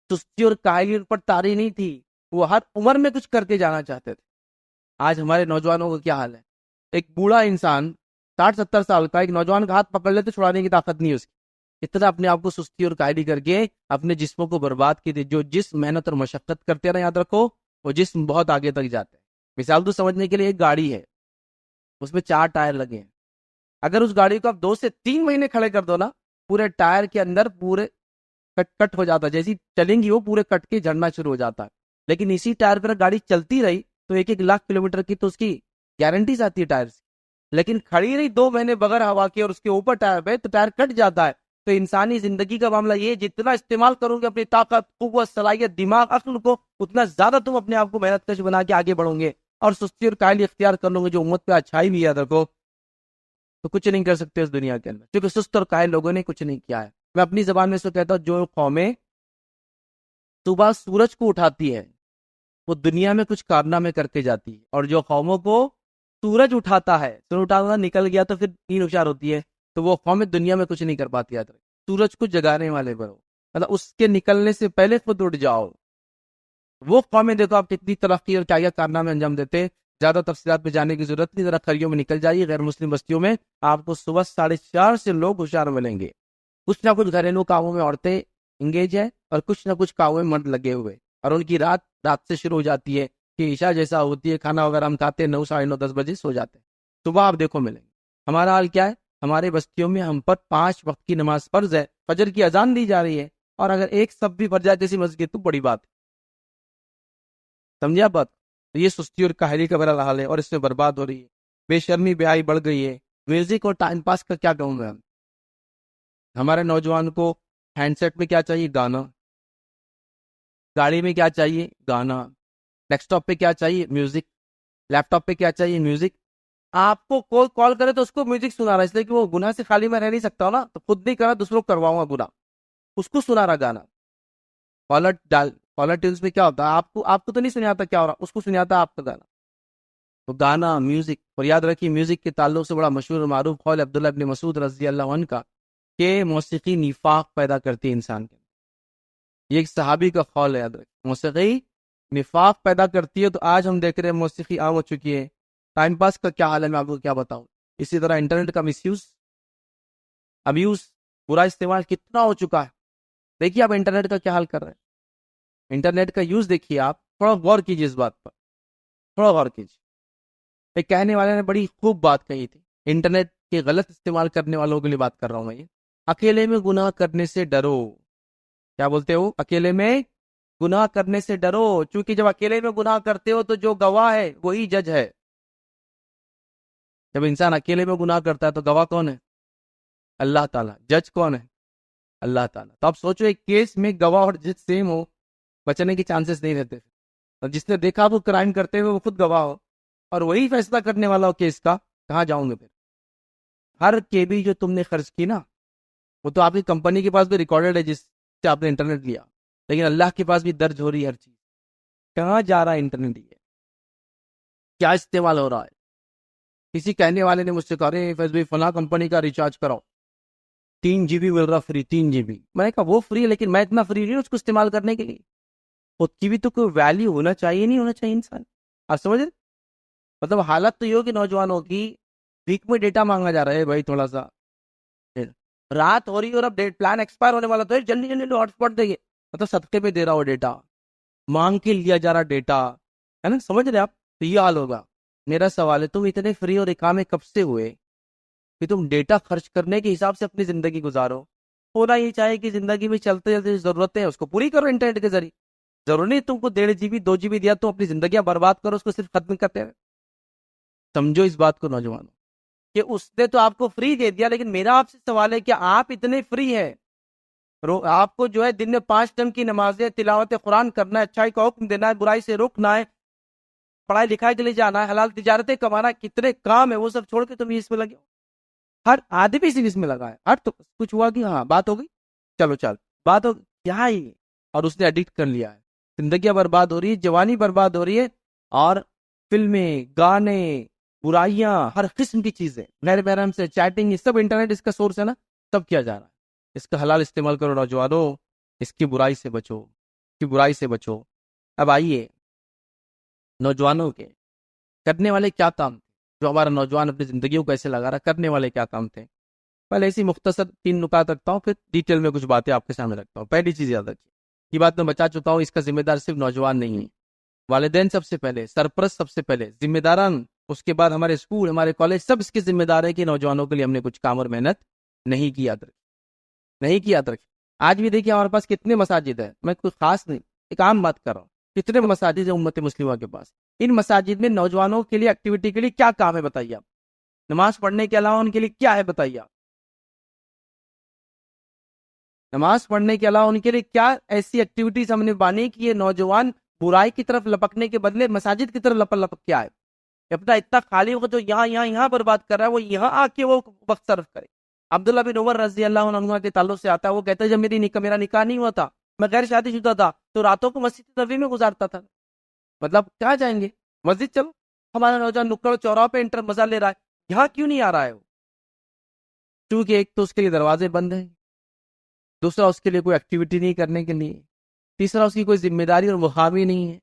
سستی اور کاہلی پر تاری نہیں تھی، وہ ہر عمر میں کچھ کر کے جانا چاہتے تھے. آج ہمارے نوجوانوں کا کیا حال ہے؟ ایک بوڑھا انسان 60 70 سال کا ایک نوجوان کا ہاتھ پکڑ لے تو چھڑانے کی طاقت نہیں ہے اس کی. اتنا اپنے آپ کو سستی اور کاہلی کر کے اپنے جسموں کو برباد کی تھی. جو جسم محنت اور مشقت کرتے ہیں نا، یاد رکھو، وہ جسم بہت آگے تک جاتے ہیں. مثال تو سمجھنے کے لیے، ایک گاڑی ہے، اس میں 4 ٹائر لگے ہیں. اگر اس گاڑی کو آپ 2 سے 3 مہینے کھڑے کر دو نا، پورے ٹائر کے اندر پورے کٹ ہو جاتا ہے، جیسی چلیں گی وہ پورے کٹ کے جھڑنا شروع ہو جاتا ہے. لیکن اسی ٹائر پر گاڑی چلتی رہی تو 1 1 لاکھ کلومیٹر کی تو اس کی گارنٹیز آتی ہے ٹائر سے. لیکن کھڑی رہی 2 مہینے بغیر ہوا کے اور اس کے اوپر ٹائر پہ، تو ٹائر کٹ جاتا ہے. تو انسانی زندگی کا معاملہ یہ، جتنا استعمال کرو گے اپنی طاقت، قوت، صلاحیت، دماغ، عقل کو، اتنا زیادہ تم اپنے آپ کو محنت کش بنا کے آگے بڑھو گے اور سستی اور کاہلی اختیار کر لو گے جو امت پہ اچھائی بھی یاد رکھو تو کچھ نہیں کر سکتے اس دنیا کے اندر، کیونکہ سست اور کاہل لوگوں نے کچھ نہیں کیا ہے. میں اپنی زبان میں اس کو کہتا ہوں، جو قومیں صبح سورج کو اٹھاتی ہے وہ دنیا میں کچھ کارنامے کر کے جاتی ہے، اور جو قوموں کو سورج اٹھاتا ہے، سورج اٹھانا نکل گیا تو پھر نیند ہوشیار ہوتی ہے، تو وہ قومیں دنیا میں کچھ نہیں کر پاتی. یاد رکھ، سورج کو جگانے والے بنو، مطلب اس کے نکلنے سے پہلے خود اٹھ جاؤ. وہ قومیں دیکھو آپ کتنی ترقی اور کیا کارنامے انجام دیتے. زیادہ تفصیلات میں جانے کی ضرورت نہیں، ذرا خریوں میں نکل جائیے، غیر مسلم بستیوں میں آپ کو صبح 4:30 سے لوگ ہوشیار ملیں گے. کچھ نہ کچھ گھریلو کاموں میں عورتیں انگیج ہے اور کچھ نہ کچھ کاموں میں مرد لگے ہوئے، اور ان کی رات سے شروع ہو جاتی ہے کہ عشاء جیسا ہوتی ہے، کھانا وغیرہ ہم کھاتے ہیں 9 9:30 10 بجے سو جاتے ہیں. صبح آپ دیکھو ملیں گے. ہمارا حال کیا ہے؟ ہمارے بستیوں میں ہم پر 5 وقت کی نماز فرض ہے، فجر کی اذان دی جا رہی ہے، اور اگر ایک صف بھی بھر جائے جیسی مسجد تو بڑی بات ہے. سمجھے آپ بات؟ یہ سستی اور کاہلی کا بڑا حال ہے اور اس میں برباد ہو رہی ہے. بے شرمی بے حیائی بڑھ گئی ہے. میوزک اور ٹائم پاس کا کیا کہوں گا؟ ہمارے نوجوان کو ہینڈ سیٹ میں کیا چاہیے؟ گانا. گاڑی میں کیا چاہیے؟ گانا. ڈیسک ٹاپ پہ کیا چاہیے؟ میوزک. لیپ ٹاپ پہ کیا چاہیے؟ میوزک. آپ کو کوئی کال کرے تو اس کو میوزک سنا رہا ہے، اس لیے کہ وہ گناہ سے خالی میں رہ نہیں سکتا ہوں نا، تو خود نہیں کرا دوسروں کو کرواؤں گا گناہ، اس کو سنا رہا گانا. کالر ٹیونز میں کیا ہوتا ہے؟ آپ کو تو نہیں سناتا کیا ہو رہا، اس کو سناتا آپ کا گانا. تو گانا، میوزک. اور یاد رکھیے میوزک کے تعلق سے بڑا مشہور و معروف قول عبداللہ ابن مسعود رضی اللہ عنہ کا کہ موسیقی نفاق پیدا کرتی ہے انسان کے. یہ ایک صحابی کا قول ہے. یاد رکھیں، موسیقی نفاق پیدا کرتی ہے. تو آج ہم دیکھ رہے ہیں موسیقی عام ہو چکی ہے. ٹائم پاس کا کیا حال ہے میں آپ کو کیا بتاؤں. اسی طرح انٹرنیٹ کا مس یوز، ابیوز، برا استعمال کتنا ہو چکا ہے. دیکھیے آپ انٹرنیٹ کا کیا حال کر رہے ہیں. انٹرنیٹ کا یوز دیکھیے، آپ تھوڑا غور کیجیے اس بات پر، تھوڑا غور کیجیے. ایک کہنے والے نے بڑی خوب بات کہی تھی، انٹرنیٹ کے غلط استعمال کرنے والوں کے لیے بات کر رہا ہوں میں یہ. اکیلے میں گناہ کرنے سے ڈرو. کیا بولتے ہو؟ اکیلے میں گناہ کرنے سے ڈرو، چونکہ جب اکیلے میں گناہ کرتے ہو تو جو گواہ ہے وہی جج ہے. جب انسان اکیلے میں گناہ کرتا ہے تو گواہ کون ہے؟ اللہ تعالیٰ. جج کون ہے؟ اللہ تعالیٰ. تو آپ سوچو ایک کیس میں گواہ اور جج سیم ہو، بچنے کی چانسز نہیں رہتے. اور جس نے دیکھا وہ کرائم کرتے ہوئے وہ خود گواہ ہو اور وہی فیصلہ کرنے والا ہو کیس کا، کہاں جاؤں گے پھر؟ ہر KB جو تم نے خرچ کی نا، وہ تو آپ کی کمپنی کے پاس بھی ریکارڈڈ ہے جس سے آپ نے انٹرنیٹ لیا، لیکن اللہ کے پاس بھی درج ہو رہی ہے ہر چیز. کہاں جا رہا ہے انٹرنیٹ؟ یہ کیا استعمال ہو رہا ہے؟ کسی کہنے والے نے مجھ سے کہا رہے فیض بھائی فلاں کمپنی کا ریچارج کراؤ، 3 GB مل رہا فری. 3 GB میں نے کہا وہ فری ہے، لیکن میں اتنا فری نہیں ہوں اس کو استعمال کرنے کے لیے. خود کی بھی تو کوئی ویلیو ہونا چاہیے، نہیں ہونا چاہیے انسان. آپ سمجھ رہے؟ مطلب حالت تو یہ ہوگی نوجوانوں کی، ویک میں ڈیٹا مانگا جا رہا ہے بھائی تھوڑا سا، رات ہو رہی ہے اور اب پلان ایکسپائر ہونے والا، تو جلدی جلدی ہاٹ اسپاٹ دے گے، مطلب صدقے پہ دے رہا ہو ڈیٹا، مانگ کے لیا جا رہا ڈیٹا ہے نا. سمجھ رہے آپ؟ تو یہ حال ہوگا. میرا سوال ہے تم اتنے فری اور اقامے کب سے ہوئے کہ تم ڈیٹا خرچ کرنے کے حساب سے اپنی زندگی گزارو؟ ہونا یہ چاہے کہ زندگی میں چلتے چلتے ضرورتیں ہیں اس کو پوری کرو انٹرنیٹ کے ذریعے. ضروری نہیں تم کو 1.5 GB 2 GB دیا تو اپنی زندگیاں برباد کرو اس کو صرف ختم کرتے رہے. سمجھو اس بات کو نوجوانوں کہ اس نے تو آپ کو فری دے دیا، لیکن میرا آپ سے سوال ہے کہ آپ اتنے فری ہیں، آپ کو جو ہے دن میں 5 ٹائم کی نمازیں، تلاوت قرآن کرنا ہے، اچھائی کا حکم دینا ہے، برائی سے روکنا ہے، پڑھائی لکھائی کے لیے جانا ہے، حلال تجارتیں کمانا ہے، کتنے کام ہے وہ سب چھوڑ کے تم اس میں لگے ہو. ہر آدمی سے اس میں لگا ہے. ہر تو کچھ ہوا کہ ہاں بات ہو گئی، چلو چل بات ہو کیا ہی، اور اس نے ایڈکٹ کر لیا ہے. زندگیاں برباد ہو رہی ہے، جوانی برباد ہو رہی ہے، اور فلمیں، گانے، برائیاں، ہر قسم کی چیزیں، غیر محرم سے چیٹنگ، یہ سب انٹرنیٹ اس کا سورس ہے نا، سب کیا جا رہا ہے. اس کا حلال استعمال کرو نوجوانوں، اس کی برائی سے بچو، اس کی برائی سے بچو. اب آئیے نوجوانوں کے کرنے والے کیا کام تھے، جو ہمارا نوجوان اپنی زندگیوں کو ایسے لگا رہا، کرنے والے کیا کام تھے. پہلے ایسی مختصر 3 نکات رکھتا ہوں، پھر ڈیٹیل میں کچھ باتیں آپ کے سامنے رکھتا ہوں. پہلی چیز یاد رکھیے، یہ بات میں بچا چکا ہوں، اس کا ذمہ دار صرف نوجوان نہیں ہے، والدین سب سے پہلے، سرپرست سب سے پہلے، ذمہ داران، اس کے بعد ہمارے اسکول، ہمارے کالج، سب اس کی ذمہ دار ہے کہ نوجوانوں کے لیے ہم نے کچھ کام اور محنت نہیں کی. یاد رکھیں، نہیں کی. یاد رکھیں. آج بھی دیکھیے ہمارے پاس کتنے مساجد ہیں، میں کوئی خاص نہیں، ایک عام بات کر رہا ہوں، کتنے مساجد ہیں امت مسلمہ کے پاس. ان مساجد میں نوجوانوں کے لیے ایکٹیویٹی کے لیے کیا کام ہے بتائیے آپ؟ نماز پڑھنے کے علاوہ ان کے لیے کیا ہے بتائیے آپ؟ نماز پڑھنے کے علاوہ ان کے لیے کیا ایسی ایکٹیویٹیز ہم نے بانی کی یہ نوجوان برائی کی طرف لپکنے کے بدلے مساجد کی طرف لپک کیا ہے؟ اپنا اتنا خالی وقت جو یہاں برباد کر رہا ہے، وہ یہاں آ کے وہ وقت صرف کرے. عبداللہ بن عمر رضی اللہ عنہ کے تعلق سے آتا ہے، وہ کہتا ہے جب میرا نکاح نہیں ہوا تھا، میں غیر شادی شدہ تھا، تو راتوں کو مسجد نبوی میں گزارتا تھا. مطلب کہاں جائیں گے؟ مسجد چلو. ہمارا نوجوان نکڑ چوراہوں پہ انٹر مزہ لے رہا ہے، یہاں کیوں نہیں آ رہا ہے وہ؟ کیونکہ ایک تو اس کے لیے دروازے بند ہیں، دوسرا اس کے لیے کوئی ایکٹیویٹی نہیں کرنے کے لیے، تیسرا اس کی کوئی ذمہ داری اور مقامی نہیں ہے.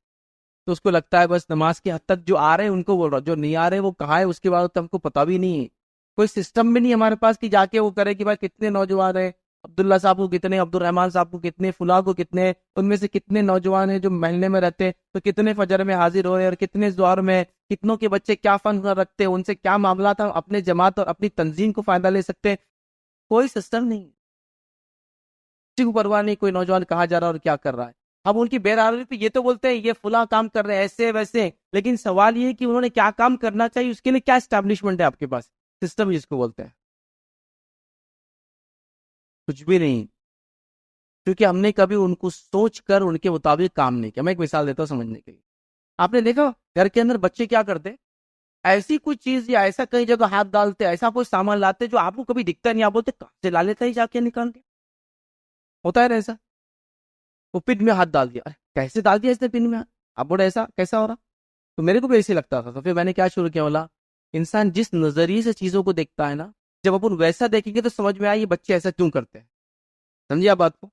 تو اس کو لگتا ہے بس نماز کی حد تک جو آ رہے ہیں ان کو بول رہا، جو نہیں آ رہے وہ کہاں ہے اس کے بعد تو ہم کو پتہ بھی نہیں ہے. کوئی سسٹم بھی نہیں ہمارے پاس کہ جا کے وہ کرے کہ بھائی کتنے نوجوان ہیں، عبداللہ صاحب کو کتنے، عبد الرحمان صاحب کو کتنے، فلاں کو کتنے، ان میں سے کتنے نوجوان ہیں جو محلے میں رہتے ہیں تو کتنے فجر میں حاضر ہو رہے ہیں، اور کتنے زوار میں، کتنوں کے بچے کیا فن رکھتے ہیں، ان سے کیا معاملات ہیں، اپنے جماعت اور اپنی تنظیم کو فائدہ لے سکتے ہیں. کوئی سسٹم نہیں، کسی کو پرواہ نہیں کوئی نوجوان کہاں جا رہا ہے اور کیا کر رہا ہے. اب ان کی بہرحالی پہ یہ تو بولتے ہیں یہ فلاں کام کر رہے ہیں ایسے ویسے، لیکن سوال یہ ہے کہ انہوں نے کیا کام کرنا چاہیے، اس کے لیے کیا اسٹیبلشمنٹ ہے آپ کے پاس، سسٹم جس کو بولتے ہیں؟ کچھ بھی نہیں، کیونکہ ہم نے کبھی ان کو سوچ کر ان کے مطابق کام نہیں کیا. میں ایک مثال دیتا ہوں سمجھنے کے لیے. آپ نے دیکھا گھر کے اندر بچے کیا کرتے، ایسی کوئی چیز یا ایسا کئی جگہ ہاتھ ڈالتے، ایسا کوئی سامان لاتے جو آپ کو کبھی دکھتا نہیں، آپ بولتے کہاں سے لا لیتا ہی جا کے نکال کے. ہوتا ہے ایسا، وہ پن میں ہاتھ ڈال دیا، کیسے ڈال دیا اس نے پن میں ہاتھ؟ آپ بولے ایسا کیسا ہو رہا؟ تو میرے کو بھی ایسے لگتا تھا. تو پھر میں نے کیا شروع کیا، بولا انسان جس نظریے سے چیزوں کو دیکھتا ہے نا، جب اپن ویسا دیکھیں گے تو سمجھ میں آئے یہ بچے ایسا کیوں کرتے ہیں. سمجھیے آپ بات کو،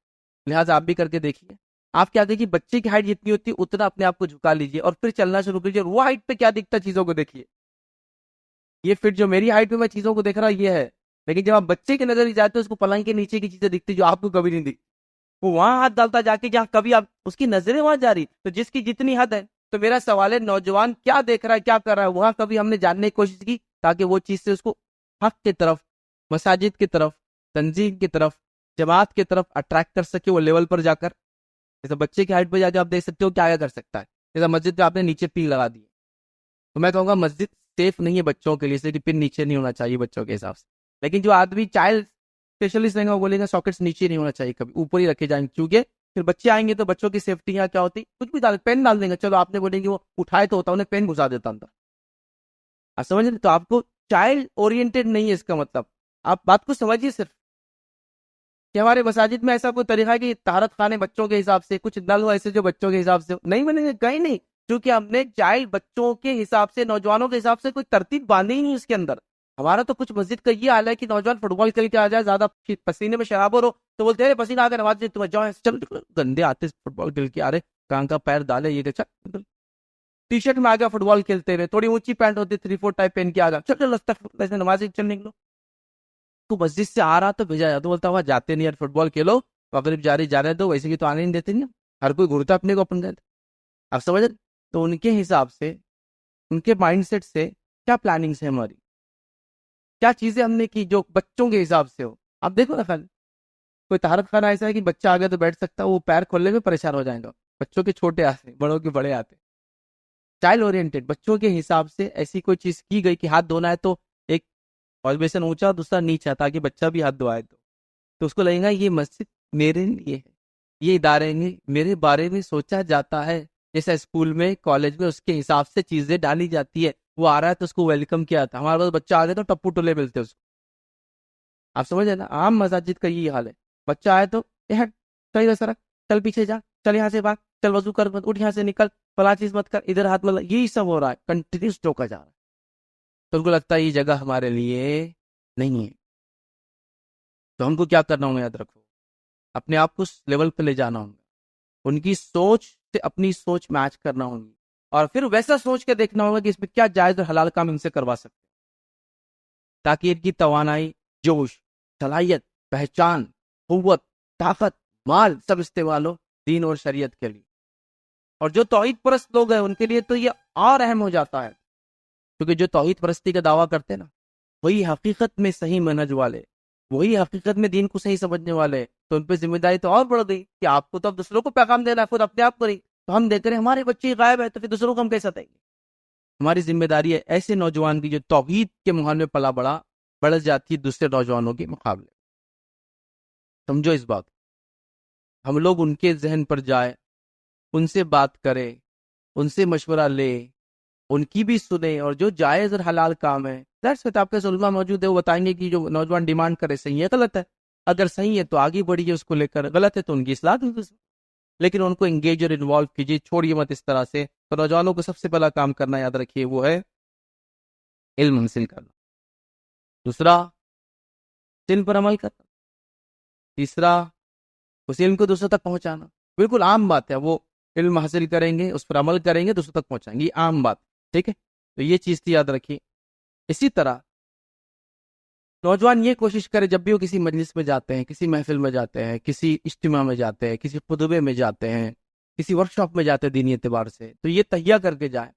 لہٰذا آپ بھی کر کے دیکھیے. آپ کیا دیکھیے، بچے کی ہائٹ جتنی ہوتی ہے اتنا اپنے آپ کو جھکا لیجیے اور پھر چلنا شروع کیجیے. وہ ہائٹ پہ کیا دکھتا ہے چیزوں کو دیکھیے. یہ فٹ جو میری ہائٹ پہ میں چیزوں کو دیکھ رہا یہ ہے، لیکن جب آپ بچے کے نظر جاتے ہیں اس کو پلنگ کے نیچے کی چیزیں دکھتی جو آپ کو کبھی نہیں دکھتی. وہ وہاں ہاتھ ڈالتا جا کے جہاں کبھی آپ اس کی نظریں وہاں جا رہی. تو جس کی جتنی حد ہے، تو میرا سوال ہے نوجوان کیا دیکھ رہا ہے، کیا کر رہا ہے، وہاں کبھی ہم نے جاننے کی کوشش کی تاکہ وہ چیز سے اس کو حق کی طرف، مساجد کی طرف، تنظیم کی طرف، جماعت کی طرف اٹریکٹ کر سکے وہ لیول پر جا کر. جیسے بچے کی ہائٹ پہ جا کے آپ دیکھ سکتے ہو کیا کر سکتا ہے. جیسے مسجد پہ آپ نے نیچے پین لگا دی، تو میں کہوں گا مسجد سیف نہیں ہے بچوں کے لیے، اس لیے کہ پن نیچے نہیں ہونا چاہیے بچوں کے حساب سے. لیکن جو آدمی چائلڈ اسپیشلسٹ رہیں گا وہ بولے گا ساکٹس نیچے نہیں ہونا چاہیے، کبھی اوپر ہی رکھے جائیں گے، کیونکہ پھر بچے آئیں گے تو بچوں کی سیفٹی یہاں کیا ہوتی، کچھ بھی پین ڈال دیں گے. چلو آپ نے بولیں گے وہ اٹھائے تو ہوتا انہیں پین گھسا دیتا اندر. آپ سمجھ رہے؟ تو آپ کو چائلڈ اورینٹیڈ نہیں ہے اس کا مطلب. آپ بات کو سمجھیے صرف کہ ہمارے مساجد میں ایسا کوئی طریقہ ہے کہ طہارت خانے بچوں کے حساب سے، کچھ نل ہو ایسے جو بچوں کے حساب سے نہیں بنے گے، کہیں نہیں. کیونکہ ہم نے چائلڈ بچوں کے حساب سے، نوجوانوں کے حساب سے کوئی ترتیب باندھی ہی نہیں اس کے اندر. ہمارا تو کچھ مسجد کا یہ حال ہے کہ نوجوان فٹ بال کھیل کے آ جائے، زیادہ پسینے میں شرابور ہو تو بولتے ہیں پسینہ آ کر نماز تم جاؤ، چل گندے آتے فٹ بال کھیل کے آ رہے، کہاں کا پیر ڈالے یہ ٹی شرٹ میں آ گیا فٹ بال کھیلتے ہوئے، تھوڑی اونچی پینٹ ہوتی 3/4 ٹائپ پہن کے آ گیا، چل ایسے نماز چل نکلو. تو مسجد سے آ رہا تو بھیجا جاتا، بولتا ہوا جاتے نہیں یار فٹ بال کھیلو، مغرب جاری جانے دو، ویسے بھی تو آنے نہیں دیتے نہیں، ہر کوئی گھرتا اپنے کو اپن گئے. آپ سمجھ رہے؟ تو ان کے حساب سے، ان کے مائنڈ سیٹ سے کیا پلاننگس ہے ہماری، کیا چیزیں ہم نے کی جو بچوں کے حساب سے ہو. آپ دیکھو نا خالی کوئی طہارت خانہ ایسا ہے کہ بچہ آ گیا تو بیٹھ سکتا، وہ پیر کھولنے میں پریشان ہو جائیں گا. بچوں کے چھوٹے آتے، بڑوں کے بڑے آتے. چائلڈ اورینٹیڈ بچوں کے حساب سے ایسی کوئی چیز کی گئی کہ ہاتھ دھونا ہے تو ایک واش بیسن اونچا دوسرا نیچا، تاکہ بچہ بھی ہاتھ دھوائے. تو اس کو لگے گا یہ مسجد میرے لیے ہے، یہ ادارے میں میرے بارے میں سوچا جاتا ہے. جیسا اسکول میں کالج میں اس کے حساب سے چیزیں ڈالی جاتی ہے. وہ آ رہا ہے تو اس کو ویلکم کیا تھا. ہمارے پاس بچہ آ گیا تو ٹپو ٹولے ملتے اس کو. آپ سمجھ نا، عام مساجد کا یہی حال ہے. بچہ آئے تو صحیح سرک، چل پیچھے جا، چل یہاں سے بھاگ، چل وضو کر، اٹھ یہاں سے نکل، فلاں چیز مت کر، ادھر ہاتھ مت، یہی سب ہو رہا ہے، کنٹینیوس ٹوکا جا رہا ہے. تو ان کو لگتا ہے یہ جگہ ہمارے لیے نہیں ہے. تو ہم کو کیا کرنا ہوگا؟ یاد رکھو، اپنے آپ کو اس لیول پہ لے جانا ہوگا، ان کی سوچ سے اپنی سوچ میچ کرنا ہوگی، اور پھر ویسا سوچ کے دیکھنا ہوگا کہ اس میں کیا جائز اور حلال کام ان سے کروا سکتے، تاکہ ان کی توانائی، جوش، صلاحیت، پہچان، قوت، طاقت، مال سب استعمال ہو دین اور شریعت کے لیے. اور جو توحید پرست لوگ ہیں ان کے لیے تو یہ اور اہم ہو جاتا ہے، کیونکہ جو توحید پرستی کا دعویٰ کرتے ہیں نا، وہی حقیقت میں صحیح منہج والے، وہی حقیقت میں دین کو صحیح سمجھنے والے. تو ان پہ ذمہ داری تو اور بڑھ گئی کہ آپ کو تو اب دوسروں کو پیغام دینا ہے، خود اپنے آپ کو نہیں. تو ہم دیکھ رہے ہیں ہمارے بچے غائب ہے، تو پھر دوسروں کو ہم کیسے دیں گے؟ ہماری ذمہ داری ہے ایسے نوجوان کی جو توحید کے ماحول میں پلا بڑھ جاتی ہے دوسرے نوجوانوں کے مقابلے. سمجھو اس بات، ہم لوگ ان کے ذہن پر جائے، ان سے بات کرے، ان سے مشورہ لے، ان کی بھی سنیں، اور جو جائز اور حلال کام ہے آپ کے علماء موجود ہے، وہ بتائیں گے کہ جو نوجوان ڈیمانڈ کرے صحیح ہے غلط ہے. اگر صحیح ہے تو آگے بڑھیے اس کو لے کر، غلط ہے تو ان کی اصلاح دیجیے، لیکن ان کو انگیج اور انوالو کیجیے، چھوڑیے مت اس طرح سے. تو نوجوانوں کو سب سے پہلا کام کرنا یاد رکھیے وہ ہے علم حاصل کرنا، دوسرا علم پر عمل کرنا، تیسرا اس علم کو دوسروں تک پہنچانا. بالکل عام بات ہے، وہ علم حاصل کریں گے، اس پر عمل کریں گے، دوسروں تک پہنچائیں گے، یہ عام بات. ٹھیک ہے، تو یہ چیز تو یاد رکھیے. اسی طرح نوجوان یہ کوشش کرے جب بھی وہ کسی مجلس میں جاتے ہیں، کسی محفل میں جاتے ہیں، کسی اجتماع میں جاتے ہیں، کسی خطبے میں جاتے ہیں، کسی ورک شاپ میں جاتے ہیں دینی اعتبار سے، تو یہ تہیہ کر کے جائیں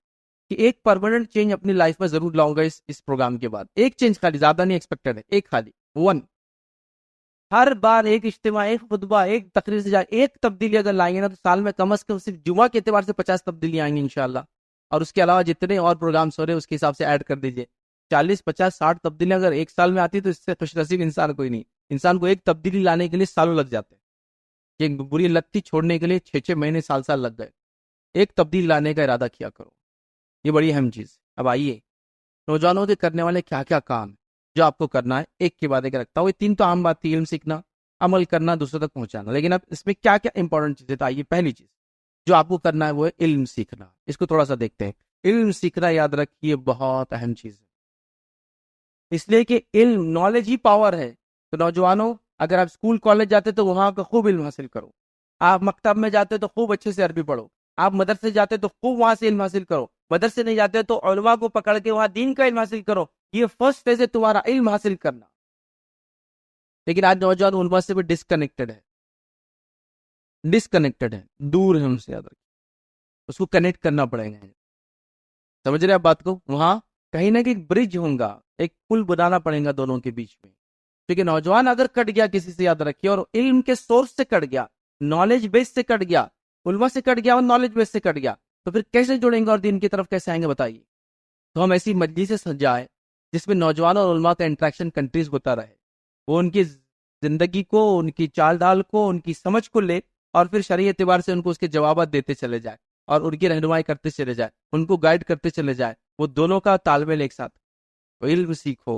کہ ایک پرماننٹ چینج اپنی لائف میں ضرور لاؤں گا اس پروگرام کے بعد. ایک چینج خالی، زیادہ نہیں ایکسپیکٹڈ ہے، ایک خالی 1. ہر بار ایک اجتماع، ایک خطبہ، ایک تقریر سے جائے ایک تبدیلی اگر لائیں گے نا، تو سال میں کم از کم صرف جمعہ کے اعتبار سے 50 تبدیلی آئیں گی انشاءاللہ. اور اس کے علاوہ جتنے اور پروگرامس ہو رہے ہیں اس کے حساب سے ایڈ کر دیجئے. 40 50 60 تبدیلیاں اگر ایک سال میں آتی تو اس سے خوش نصیب انسان کوئی نہیں. انسان کو ایک تبدیلی لانے کے لیے سالوں لگ جاتے ہیں. ایک بری لت تھی چھوڑنے کے لیے 6 مہینے سال لگ گئے. ایک تبدیلی لانے کا ارادہ کیا کرو، یہ بڑی اہم چیز. اب آئیے نوجوانوں کے کرنے والے کیا کیا کام جو آپ کو کرنا ہے، ایک کے بعد ایک رکھتا ہوں. یہ 3 تو عام بات تھی، علم سیکھنا، عمل کرنا، دوسروں تک پہنچانا. لیکن اب اس میں کیا کیا امپورٹنٹ چیزیں. تو آئیے پہلی چیز جو آپ کو کرنا ہے وہ ہے علم سیکھنا. اس کو تھوڑا سا دیکھتے ہیں. علم سیکھنا یاد رکھیے بہت اہم چیز ہے، اس لیے کہ علم، نالج ہی پاور ہے. تو نوجوانوں اگر آپ اسکول کالج جاتے تو وہاں کا خوب علم حاصل کرو. آپ مکتب میں جاتے تو خوب اچھے سے عربی پڑھو. آپ مدرسے جاتے تو خوب وہاں سے علم حاصل کرو. مدرسے نہیں جاتے تو علماء کو پکڑ کے وہاں دین کا علم حاصل کرو. یہ فرسٹ فیز ہے تمہارا علم حاصل کرنا. لیکن آج نوجوان علماء سے بھی ڈسکنیکٹڈ ہے، دور ہے ہم سے. یاد رکھیں اس کو کنیکٹ کرنا پڑے گا. سمجھ رہے آپ بات کو؟ وہاں کہیں نہ کہیں برج ہوگا، ایک پل بنانا پڑے گا دونوں کے بیچ میں، کیونکہ نوجوان اگر کٹ گیا کسی سے، یاد رکھیے، اور علم کے سورس سے کٹ گیا، نالج بیس سے کٹ گیا، علماء سے کٹ گیا اور نالج بیس سے کٹ گیا، تو پھر کیسے جڑیں گے اور دین کی طرف کیسے آئیں گے بتائیے؟ تو ہم ایسی مجلسیں سجائے جس میں نوجوان اور علماء کا انٹریکشن کنٹریز ہوتا رہے، وہ ان کی زندگی کو، ان کی چال ڈال کو، ان کی سمجھ کو لے، اور پھر شرعی اعتبار سے ان کو اس کے جوابات دیتے چلے جائے اور ان کی رہنمائی کرتے چلے جائے، ان کو گائیڈ کرتے چلے جائے، وہ دونوں کا تال میل ایک ساتھ۔ علم سیکھو،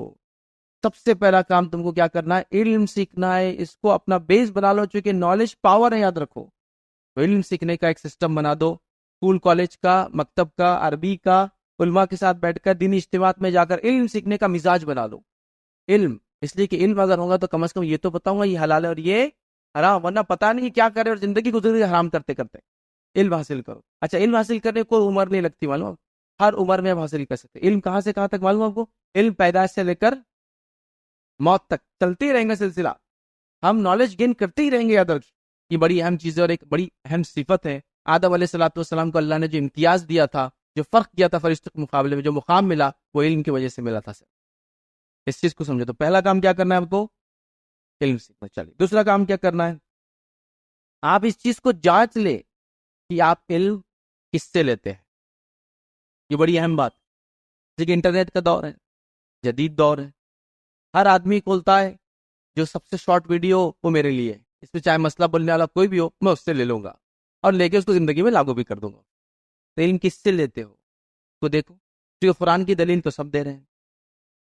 سب سے پہلا کام تم کو کیا کرنا ہے؟ علم سیکھنا ہے، اس کو اپنا بیس بنا لو، چونکہ نالج پاور ہے، یاد رکھو۔ علم سیکھنے کا ایک سسٹم بنا دو، اسکول کالج کا، مکتب کا، عربی کا، علماء کے ساتھ بیٹھ کر دینی اجتماعات میں جا کر علم سیکھنے کا مزاج بنا لو۔ علم اس لیے کہ علم اگر ہوگا تو کم از کم یہ تو پتا ہوگا یہ حلال ہے اور یہ حرام، ورنہ پتا نہیں کیا کرے اور زندگی گزر گئی حرام کرتے کرتے۔ علم حاصل کرو۔ اچھا، علم حاصل کرنے کو عمر نہیں لگتی، معلوم؟ ہر عمر میں آپ حاصل کر سکتے۔ علم کہاں سے کہاں تک معلوم آپ کو؟ علم پیدائش سے لے کر موت تک چلتے ہی رہیں گا سلسلہ، ہم نالج گین کرتے ہی رہیں گے۔ یاد رکھ، یہ بڑی اہم چیز ہے اور ایک بڑی اہم صفت ہے۔ آدم علیہ الصلوۃ والسلام کو اللہ نے جو امتیاز دیا تھا، جو فرق کیا تھا فرشتوں کے مقابلے میں، جو مقام ملا، وہ علم کی وجہ سے ملا تھا۔ اس چیز کو سمجھو۔ تو پہلا کام کیا کرنا ہے آپ کو؟ علم سیکھنا۔ چلیے دوسرا کام کیا کرنا ہے؟ آپ اس چیز کو جانچ لے کہ آپ علم کس سے لیتے ہیں۔ یہ بڑی اہم بات، کیونکہ انٹرنیٹ کا دور ہے، جدید دور ہے، ہر آدمی کھولتا ہے جو سب سے شارٹ ویڈیو وہ میرے لیے ہے، اس میں چاہے مسئلہ بولنے والا کوئی بھی ہو، میں اس سے لے لوں گا اور لے کے اس کو زندگی میں لاگو بھی کر دوں گا۔ تو علم کس سے لیتے ہو تو دیکھو، کیونکہ قرآن کی دلیل تو سب دے رہے ہیں،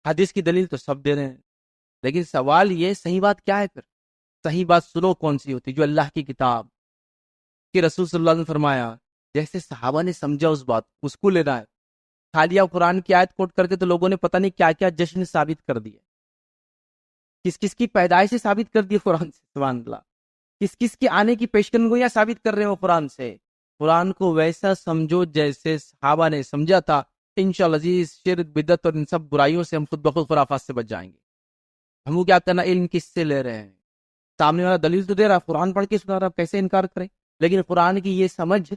حدیث کی دلیل تو سب دے رہے ہیں، لیکن سوال یہ صحیح بات کیا ہے؟ پھر صحیح بات سنو کون سی ہوتی؟ جو اللہ کی کتاب کہ رسول صلی اللہ علیہ وسلم نے فرمایا، جیسے صحابہ نے سمجھا اس بات اس کو لینا ہے۔ خالی آپ قرآن کی آیت کوٹ کر کے تو لوگوں نے پتہ نہیں کیا کیا جشن ثابت کر دیا، کس کس کی پیدائش سے ثابت کر دی قرآن سے، سبحان اللہ، کس کس کے آنے کی پیشکن گوئیاں ثابت کر رہے ہو قرآن سے۔ قرآن کو ویسا سمجھو جیسے صحابہ نے سمجھا تھا، انشاءاللہ عزیز شرک بدعت اور ان سب برائیوں سے ہم خود بخود خرافات سے بچ جائیں گے۔ ہم کو کیا کرنا؟ علم کس سے لے رہے ہیں؟ سامنے والا دلیل تو دے رہا، قرآن پڑھ کے سنا رہا، کیسے انکار کریں؟ لیکن قرآن کی یہ سمجھ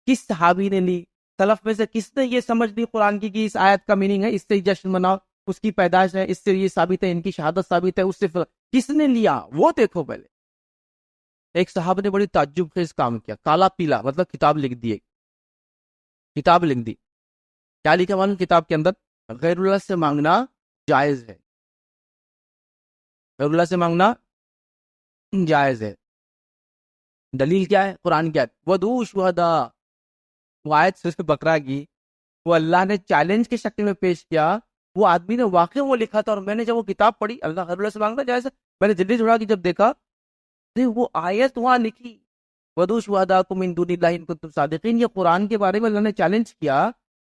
کس صحابی نے لی؟ سلف میں سے کس نے یہ سمجھ لی قرآن کی کہ اس آیت کا میننگ ہے اس سے جشن مناؤ، اس کی پیدائش ہے اس سے یہ ثابت ہے، ان کی شہادت ثابت ہے، اس سے کس نے لیا وہ دیکھو پہلے۔ ایک صحابہ نے بڑی تعجب خیز کام کیا، کالا پیلا مطلب کتاب لکھ دی، کتاب لکھ دی۔ کیا لکھا معلوم کتاب کے اندر؟ غیر اللہ سے مانگنا جائز ہے، غیر اللہ سے مانگنا جائز ہے۔ دلیل کیا ہے؟ قرآن کی آیت وَدُعُوا شُهَدَاءَ، وہ آیت سے بقرہ کی وہ اللہ نے چیلنج کے شکل میں پیش کیا۔ وہ آدمی نے واقعی وہ لکھا تھا، اور میں نے جب وہ کتاب پڑھی، اللہ غیر اللہ سے مانگنا جائز ہے، میں نے جلدی چھوڑا کہ جب دیکھا وہ آیت وہاں لکھی وَدُعُوا شُهَدَاءَكُم مِّن دُونِ اللَّهِ إِن كُنتُمْ صَادِقِينَ، یہ قرآن کے بارے میں اللہ نے چیلنج کیا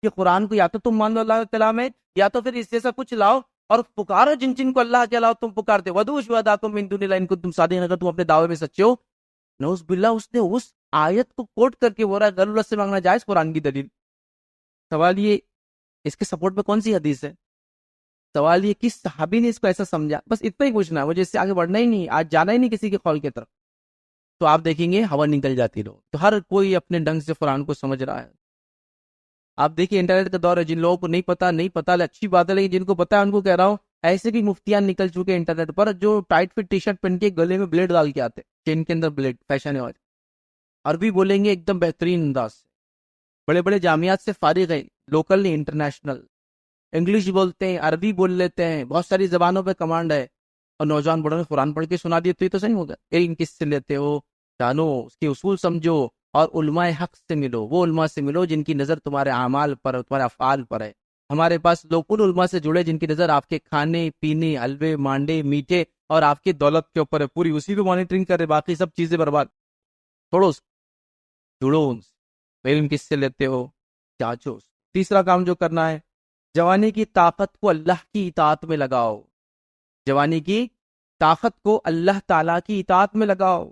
کہ قرآن کو یا تو تم مان لو اللہ کا کلام ہے، یا تو پھر اس جیسا کچھ لاؤ اور پکارو جن کو اللہ کے علاوہ تم پکارتے۔ وَدُعُوا شُهَدَاءَكُم مِّن دُونِ اللَّهِ إِن كُنتُمْ صَادِقِينَ، اگر تم اپنے دعوے میں سچے ہو۔ نعوذ باللہ، اس نے اس آیت کو کوٹ کر کے بول رہا ہے غیر اللہ سے مانگنا جائز، قرآن کی دلیل۔ سوال یہ اس کے سپورٹ میں کون سی حدیث ہے؟ سوال یہ کس صحابی نے اس کو ایسا سمجھا؟ بس اتنا ہی پوچھنا ہے، مجھے اس سے آگے بڑھنا ہی نہیں، آج جانا ہی نہیں کسی کے قول کی طرف۔ تو آپ دیکھیں گے ہوا نکل جاتی لوگ، تو ہر کوئی اپنے ڈھنگ سے قرآن کو سمجھ رہا ہے۔ آپ دیکھیے انٹرنیٹ کا دور ہے، جن لوگوں کو نہیں پتا اچھی بات ہے، لیکن جن کو پتا ہے ان کو کہہ رہا ہوں، ایسے بھی مفتیان نکل چکے انٹرنیٹ پر جو ٹائٹ فٹ ٹی شرٹ پہن کے گلے میں بلیڈ ڈال کے آتے، چین کے اندر بلیڈ، فیشن ہے۔ عربی بولیں گے ایک دم بہترین انداز سے، بڑے بڑے جامعات سے فارغ ہے، لوکل نہیں انٹرنیشنل، انگلش بولتے ہیں، عربی بول لیتے ہیں، بہت ساری زبانوں پہ کمانڈ ہے، اور نوجوان بڑوں نے قرآن پڑھ کے سنا دیے، تو یہ تو صحیح ہوگا۔ علم کس سے لیتے ہو؟ جانو، اس کے اصول سمجھو، اور علماء حق سے ملو، وہ علماء سے ملو جن کی نظر تمہارے اعمال پر، تمہارے افعال پر ہے۔ ہمارے پاس لوگ ان علماء سے جڑے جن کی نظر آپ کے کھانے پینے، حلوے مانڈے میٹھے اور آپ کی دولت کے اوپر ہے، پوری اسی کو مانیٹرنگ کرے، باقی سب چیزیں برباد۔ چھوڑو، جڑو ان سے۔ علم کس سے لیتے ہو؟ چاچو۔ تیسرا کام جو کرنا ہے، جوانی کی طاقت کو اللہ کی اطاعت میں لگاؤ، جوانی کی طاقت کو اللہ تعالیٰ کی اطاعت میں لگاؤ۔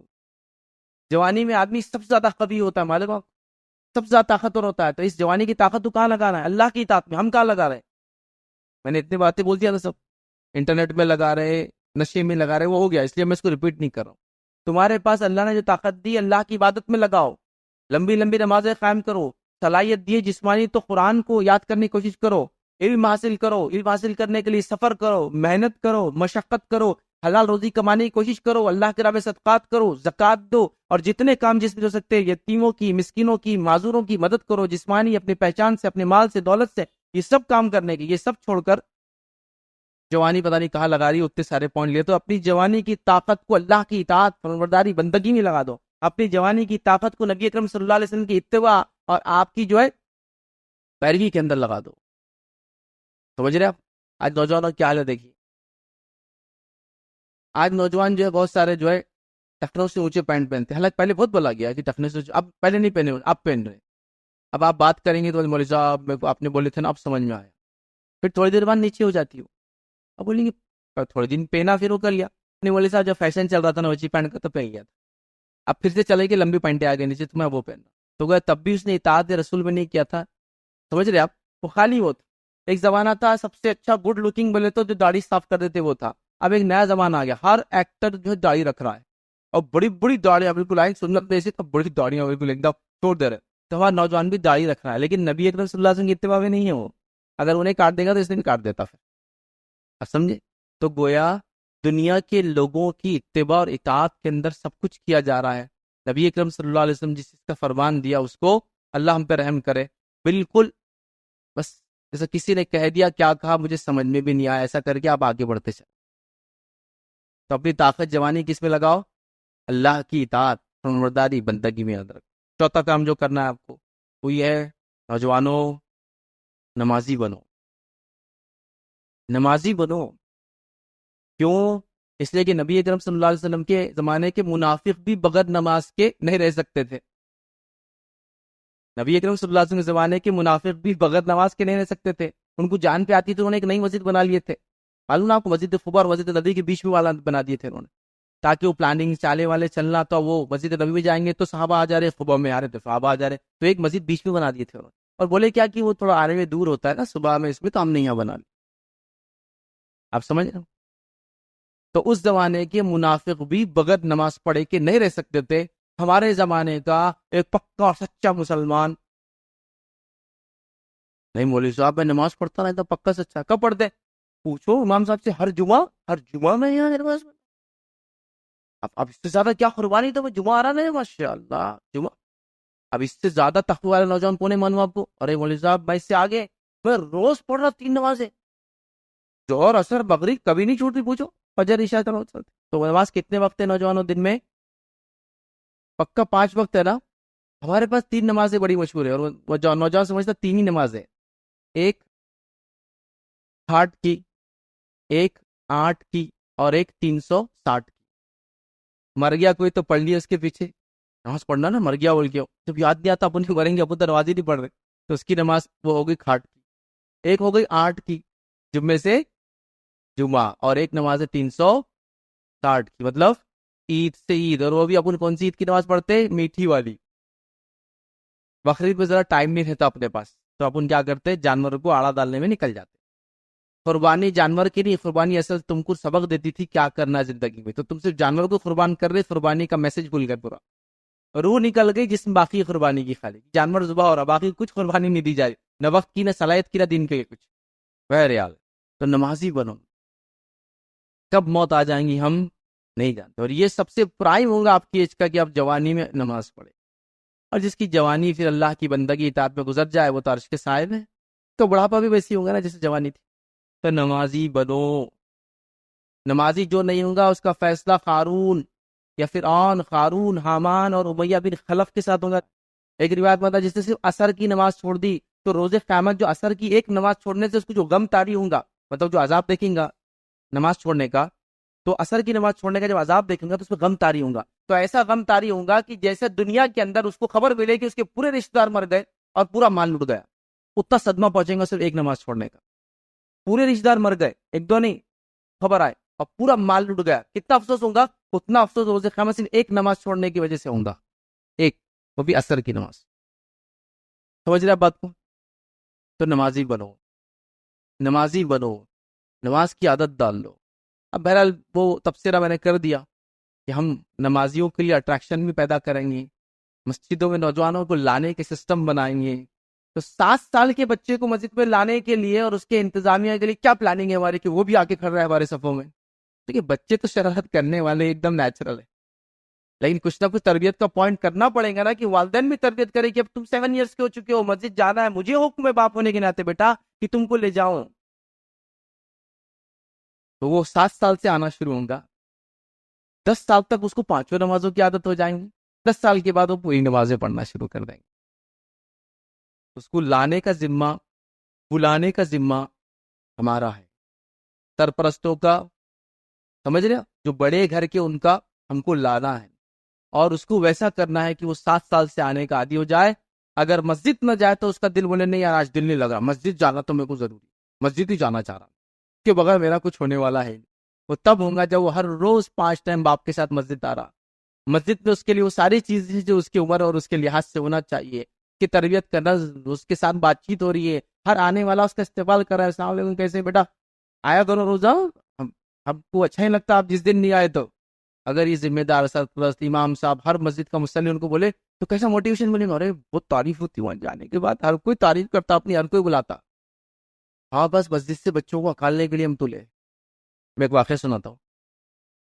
جوانی میں آدمی سب سے زیادہ قوی ہوتا ہے، معلوم ہے، سب سے زیادہ طاقتور ہوتا ہے، تو اس جوانی کی طاقت تو کہاں لگانا ہے؟ اللہ کی اطاعت میں۔ ہم کہاں لگا رہے ہیں؟ میں نے اتنی باتیں بول دیا نا، سب انٹرنیٹ میں لگا رہے، نشے میں لگا رہے، وہ ہو گیا، اس لیے میں اس کو ریپیٹ نہیں کر رہا ہوں۔ تمہارے پاس اللہ نے جو طاقت دی، اللہ کی عبادت میں لگاؤ، لمبی لمبی نمازیں قائم کرو، صلاحیت دی جسمانی تو قرآن کو یاد کرنے کی کوشش کرو، علم حاصل کرو، علم حاصل کرنے کے لیے سفر کرو، محنت کرو، مشقت کرو، حلال روزی کمانے کی کوشش کرو، اللہ کے راہ میں صدقات کرو، زکوٰۃ دو، اور جتنے کام جس میں ہو سکتے ہیں یتیموں کی، مسکینوں کی، معذوروں کی مدد کرو، جسمانی اپنی پہچان سے، اپنے مال سے، دولت سے، یہ سب کام کرنے کے، یہ سب چھوڑ کر جوانی پتہ نہیں کہاں لگا رہی، اتنے سارے پوائنٹ لیے تو اپنی جوانی کی طاقت کو اللہ کی اطاعت، فرمانبرداری، بندگی میں لگا دو، اپنی جوانی کی طاقت کو نبی اکرم صلی اللہ علیہ وسلم کی اتباع اور آپ کی جو ہے پیروی کے اندر لگا دو. سمجھ رہے آپ؟ آج نوجوانوں کی حالت دیکھیے. آج نوجوان جو ہے بہت سارے جو ہے ٹخنوں سے اونچے پینٹ پہنتے ہیں. حالانکہ پہلے بہت بولا گیا کہ ٹخنے سے، اب پہلے نہیں پہنے، اب پہن رہے. اب آپ بات کریں گے تو مولوی صاحب میرے کو آپ نے بولے تھے نا، اب سمجھ میں آیا. پھر تھوڑی دیر بعد نیچے ہو جاتی ہو. اب بولیں گے تھوڑے دن پہنا پھر وہ کر لیا. نہیں مولوی صاحب جب فیشن چل رہا تھا نا اونچی پینٹ کا تو پہن گیا تھا. اب پھر سے چلے گی لمبی پینٹیں آ گئی نیچے تو میں وہ پہننا تو گیا. تب بھی اس نے اطاعت رسول میں نہیں کیا تھا. سمجھ رہے آپ؟ وہ خالی وہ تھا. ایک زمانہ تھا سب سے اچھا گڈ لکنگ بولے تو جو داڑھی صاف کر دیتے وہ تھا. اب ایک نیا زمانہ آ گیا، ہر ایکٹر جو ہے داڑھی رکھ رہا ہے، اور بڑی بڑی داڑیاں بالکل آئیں سنت میں سے، تو بڑی داڑیاں بالکل ایک دم چھوڑ دے رہے. تو ہمارا نوجوان بھی داڑھی رکھ رہا ہے، لیکن نبی اکرم صلی اللہ علیہ وسلم کی اتباع میں نہیں ہے. وہ اگر انہیں کاٹ دے گا تو اس نے بھی کاٹ دیتا. پھر اب سمجھے؟ تو گویا دنیا کے لوگوں کی اتباع اور اطاعت کے اندر سب کچھ کیا جا رہا ہے. نبی اکرم صلی اللہ علیہ وسلم جس چیز کا فرمان دیا اس کو اللہ ہم پہ رحم کرے. بالکل بس جیسا کسی نے کہہ دیا، کیا کہا مجھے سمجھ میں بھی نہیں آیا، ایسا کر کے آپ آگے بڑھتے چلیں. تو اپنی طاقت جوانی کس میں لگاؤ؟ اللہ کی اطاعت، فرمانبرداری، بندگی میں یاد رکھو. چوتھا کام جو کرنا ہے آپ کو وہ یہ ہے، نوجوانوں نمازی بنو. نمازی بنو. کیوں؟ اس لیے کہ نبی اکرم صلی اللہ علیہ وسلم کے زمانے کے منافق بھی بغیر نماز کے نہیں رہ سکتے تھے. نبی اکرم صلی اللہ علیہ وسلم کے زمانے کے منافق بھی بغیر نماز کے نہیں رہ سکتے تھے. ان کو جان پہ آتی تھی، انہوں نے ایک نئی مسجد بنا لیے تھے. معلوم آپ کو، مسجد قباء اور مسجد نبوی کے بیچ میں والا بنا دیے تھے انہوں نے، تاکہ وہ پلاننگ چالے والے چلنا تو وہ مسجد نبوی میں جائیں گے تو صحابہ آ جا رہے، قباء میں آ رہے تو صحابہ آ جا رہے، تو ایک مسجد بیچ میں بنا دیے تھے انہوں نے. اور بولے کیا کہ وہ تھوڑا آنے میں دور ہوتا ہے نا صبح میں، اس میں تو ہم نے یہاں بنا لی. آپ سمجھ رہے ہو؟ تو اس زمانے کے منافق بھی بغیر نماز پڑھے کے نہیں رہ سکتے تھے. ہمارے زمانے کا ایک پکا اور سچا مسلمان، نہیں مولوی صاحب میں نماز پڑھتا رہتا پکا سچا. کب پڑھتے؟ پوچھو امام صاحب سے. ہر جمعہ میں یہاں نماز. اب اس سے زیادہ کیا قربانی؟ تو جمعہ آ رہا نہیں، ماشاء اللہ جمعہ. اب اس سے زیادہ تقوی والے نوجوان کونے مانو آپ کو؟ ارے مولوی صاحب میں اس سے آگے، میں روز پڑھ رہا 3 نمازیں، ظہر عصر مغرب کبھی نہیں چھوٹتی. پوچھو فجر عشاء چلتے. تو نماز کتنے وقت ہے نوجوانوں دن میں؟ پکا 5 وقت ہے نا. ہمارے پاس 3 نمازیں بڑی مشہور ہے، اور وہ نوجوان سمجھتا 3 ہی نمازیں، ایک 8 کی، ایک 8 کی، اور ایک 360 کی. مر گیا کوئی تو پڑھ لیا اس کے پیچھے. نماز پڑھنا نا، مر گیا بول کے جب یاد نہیں آتا اپن مریں گے، اپن نماز ہی نہیں پڑھ رہے، تو اس کی نماز وہ ہو گئی 8 کی. ایک ہو گئی 8 کی جمعے سے جمعہ، اور ایک نماز ہے 360 کی، مطلب عید سے عید. اور وہ بھی اپن کون سی عید کی نماز پڑھتے؟ میٹھی والی. بقرعید میں ذرا ٹائم نہیں رہتا اپنے پاس، تو اپن کیا کرتے؟ جانور کو آڑا ڈالنے میں نکل جاتے. قربانی جانور کی نہیں، قربانی اصل تم کو سبق دیتی تھی کیا کرنا ہے زندگی میں. تو تم صرف جانور کو قربان کر رہے، قربانی کا میسج بھول گئے پورا. روح نکل گئی جسم باقی قربانی کی، خالی جانور ذبح ہو رہا، باقی کچھ قربانی نہیں دی جا رہی، نہ وقت کی، نہ صلاحیت کی، نہ دین کے کچھ. بہرحال تو نمازی بنو. کب موت آ جائیں گی ہم نہیں جانتے، اور یہ سب سے پرائم ہوگا آپ کی ایج کا کہ آپ جوانی میں نماز پڑھیں. اور جس کی جوانی پھر اللہ کی بندگی اطاعت میں گزر جائے وہ تو عرش کے صاحب ہے. تو بڑھاپا بھی ویسی ہوگا نا جیسے جوانی تھی. تو نمازی بنو. نمازی جو نہیں ہوگا اس کا فیصلہ قارون یا فرعون، قارون، حامان اور امیہ بن خلف کے ساتھ ہوگا. ایک روایت میں تھا جس نے صرف عصر کی نماز چھوڑ دی تو روز قیامت جو عصر کی ایک نماز چھوڑنے سے اس کو جو غم طاری ہوگا، مطلب جو عذاب دیکھیں گا نماز چھوڑنے کا، تو عصر کی نماز چھوڑنے کا جب عذاب دیکھیں گا تو اس میں غم طاری ہوگا. تو ایسا غم طاری ہوگا کہ جیسے دنیا کے اندر اس کو خبر ملے کہ اس کے پورے رشتہ دار مر گئے اور پورا مال لٹ گیا، اتنا صدمہ پہنچے گا صرف ایک نماز چھوڑنے کا. پورے رشتہ دار مر گئے، ایک دو نہیں، خبر آئے اور پورا مال لٹ گیا، کتنا افسوس ہوگا؟ اتنا افسوس روز قیامت صرف ایک نماز چھوڑنے کی وجہ سے ہوگا، ایک، وہ بھی عصر کی نماز. سمجھ رہے آپ بات کو؟ تو نمازی بنو. نمازی بنو، نماز کی عادت ڈال لو. اب بہرحال وہ تبصرہ میں نے کر دیا کہ ہم نمازیوں کے لیے اٹریکشن بھی پیدا کریں گے، مسجدوں میں نوجوانوں کو لانے کے سسٹم بنائیں گے. تو 7 سال کے بچے کو مسجد میں لانے کے لیے اور اس کے انتظامیہ کے لیے کیا پلاننگ ہے ہماری کہ وہ بھی آ کے کھڑ رہا ہے ہمارے صفوں میں؟ دیکھیے بچے تو شرارت کرنے والے ایک دم نیچرل ہے، لیکن کچھ نہ کچھ تربیت کا پوائنٹ کرنا پڑے گا نا، کہ والدین بھی تربیت کرے کہ اب تم 7 ایئرس کے ہو چکے ہو، مسجد جانا ہے، مجھے حکم ہے باپ ہونے کے ناطے بیٹا کہ تم کو لے جاؤں. تو وہ 7 سال سے آنا شروع ہوگا. 10 سال تک اس کو 5 نمازوں کی عادت ہو جائیں گی. 10 سال کے بعد وہ پوری نمازیں پڑھنا شروع کر دیں گے. اس کو لانے کا ذمہ، بلانے کا ذمہ ہمارا ہے، سرپرستوں کا، سمجھ رہے ہو، جو بڑے گھر کے ان کا ہم کو لانا ہے، اور اس کو ویسا کرنا ہے کہ وہ 7 سال سے آنے کا عادی ہو جائے. اگر مسجد نہ جائے تو اس کا دل بولے نہیں یار آج دل نہیں لگ رہا، مسجد جانا تو میرے کو ضروری، مسجد ہی جانا چاہ رہا ہوں، اس کے بغیر میرا کچھ ہونے والا ہے. وہ تب ہوگا جب وہ ہر روز 5 ٹائم باپ کے ساتھ مسجد آ رہا. مسجد میں اس کے لیے وہ ساری چیزیں جو اس کی عمر اور اس کے لحاظ سے ہونا چاہیے، کہ تربیت کرنا، اس کے ساتھ بات چیت ہو رہی ہے، ہر آنے والا اس کا استقبال کر رہا ہے، السلام علیکم کیسے بیٹا، آیا کرو روزہ، ہم کو اچھا ہی لگتا آپ جس دن نہیں آئے تو. اگر یہ ذمہ دار سرپرست امام صاحب ہر مسجد کا مصلی ان کو بولے تو کیسا موٹیویشن ملے گا. ارے بہت تعریف ہوتی وہاں جانے کے بعد، ہر کوئی تعریف کرتا، اپنی ہر کوئی بلاتا. ہاں بس مسجد سے بچوں کو اکالنے کے لیے ہم تلے. میں ایک واقعہ سناتا ہوں.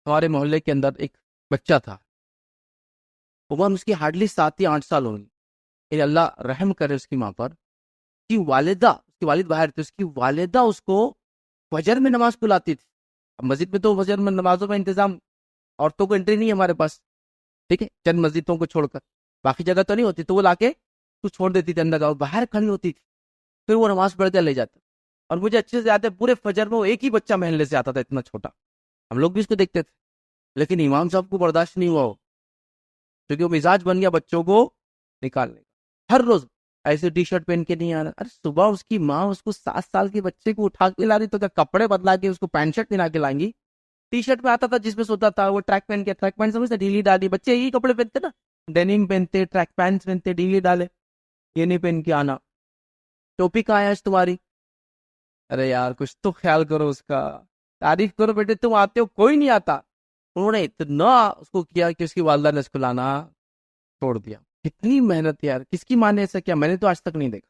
ہمارے محلے کے اندر ایک بچہ تھا، عمر اس کی ہارڈلی 7 یا 8 سال ہوگی. اللہ رحم کرے اس کی ماں پر. اس کی والدہ، اس کی والد باہر تھی، اس کی والدہ اس کو فجر میں نماز پلاتی تھی. اب مسجد میں تو فجر میں نمازوں کا انتظام، عورتوں کو انٹری نہیں ہے ہمارے پاس، ٹھیک ہے، چند مسجدوں کو چھوڑ کر، باقی جگہ تو نہیں ہوتی، تو وہ لا کے تو چھوڑ دیتی تھی اندر، اور باہر کھڑی ہوتی تھی، پھر وہ نماز پڑھ کے لے جاتا. اور مجھے اچھے سے یاد ہے پورے فجر میں وہ ایک ہی بچہ محلے سے آتا تھا، اتنا چھوٹا، ہم لوگ بھی اس کو دیکھتے تھے، لیکن امام صاحب کو برداشت نہیں ہوا، کیونکہ وہ مزاج بن گیا بچوں کو نکالنے کا. ہر روز ایسے ٹی شرٹ پہن کے نہیں آ رہا. ارے صبح اس کی ماں اس کو 7 سال کے بچے کو اٹھا کے لا رہی، تو کیا کپڑے بدلا کے اس کو پینٹ شرٹ پہنا کے لائیں گی؟ ٹی شرٹ میں آتا تھا جس میں سوتا تھا، وہ ٹریک پہن کے، ٹریک پینٹ سمجھتے ڈھیلی ڈالی، بچے یہی کپڑے پہنتے نا، ڈینیم پہنتے، ٹریک پینٹ پہنتے، ڈھیلی ڈالے، یہ نہیں پہن کے آنا. ٹوپی کہاں ہے آج تمہاری؟ ارے یار کچھ تو خیال کرو، اس کا تعریف کرو بیٹے، تم آتے ہو کوئی نہیں آتا. انہوں نے اتنا اس کو کیا کہ اس کی والدہ نے اس کو لانا چھوڑ دیا. کتنی محنت یار، کس کی ماں نے ایسا کیا؟ میں نے تو آج تک نہیں دیکھا.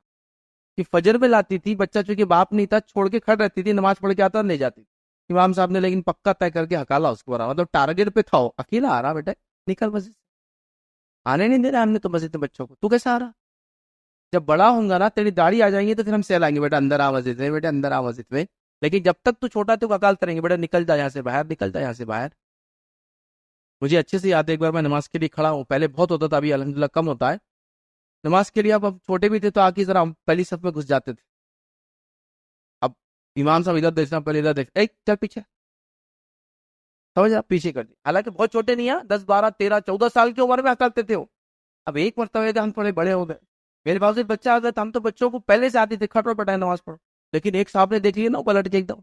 کہ فجر میں لاتی تھی، بچہ چونکہ باپ نہیں تھا چھوڑ کے کھڑ رہتی تھی، نماز پڑھ کے آتا لے جاتی تھی. امام صاحب نے لیکن پکا طے کر کے ہکالا اس کو، مطلب ٹارگیٹ پہ تھا، اکیلا آ رہا بیٹا، نکل مسجد سے، آنے نہیں دے رہا ہم نے تو مسجد میں بچوں کو، تو کیسا آ رہا؟ جب بڑا ہوں گا نا، تیری داڑھی آ جائیں گی تو پھر ہم سہلائیں گے، بیٹا اندر آ مسجد میں، بیٹا اندر آ مسجد میں. لیکن جب تک تو چھوٹا تو ہکال کریں گے، بیٹا نکل جا یہاں سے باہر، نکل جا یہاں سے باہر. مجھے اچھے سے یاد ہے ایک بار میں نماز کے لیے کھڑا ہوں، پہلے بہت ہوتا تھا، ابھی الحمدللہ کم ہوتا ہے نماز کے لیے. اب چھوٹے بھی تھے تو آ کے ذرا پہلی صف میں گھس جاتے تھے. اب امام صاحب ادھر دیکھنا، پہلے ادھر دیکھ، ایک چل پیچھے، سمجھ آپ، پیچھے کر دی. حالانکہ بہت چھوٹے نہیں ہیں، 10 12 13 14 سال کی عمر میں ہکالتے تھے وہ. اب ایک مرتبہ ہم تھوڑے بڑے ہو گئے، میرے پاس ایک بچہ آ گیا تھا، ہم تو بچوں کو پہلے سے آتی تھے، کھٹو پٹائے نماز پڑھو. لیکن ایک صاحب نے دیکھ لیا نا، پلٹ کے ایک دم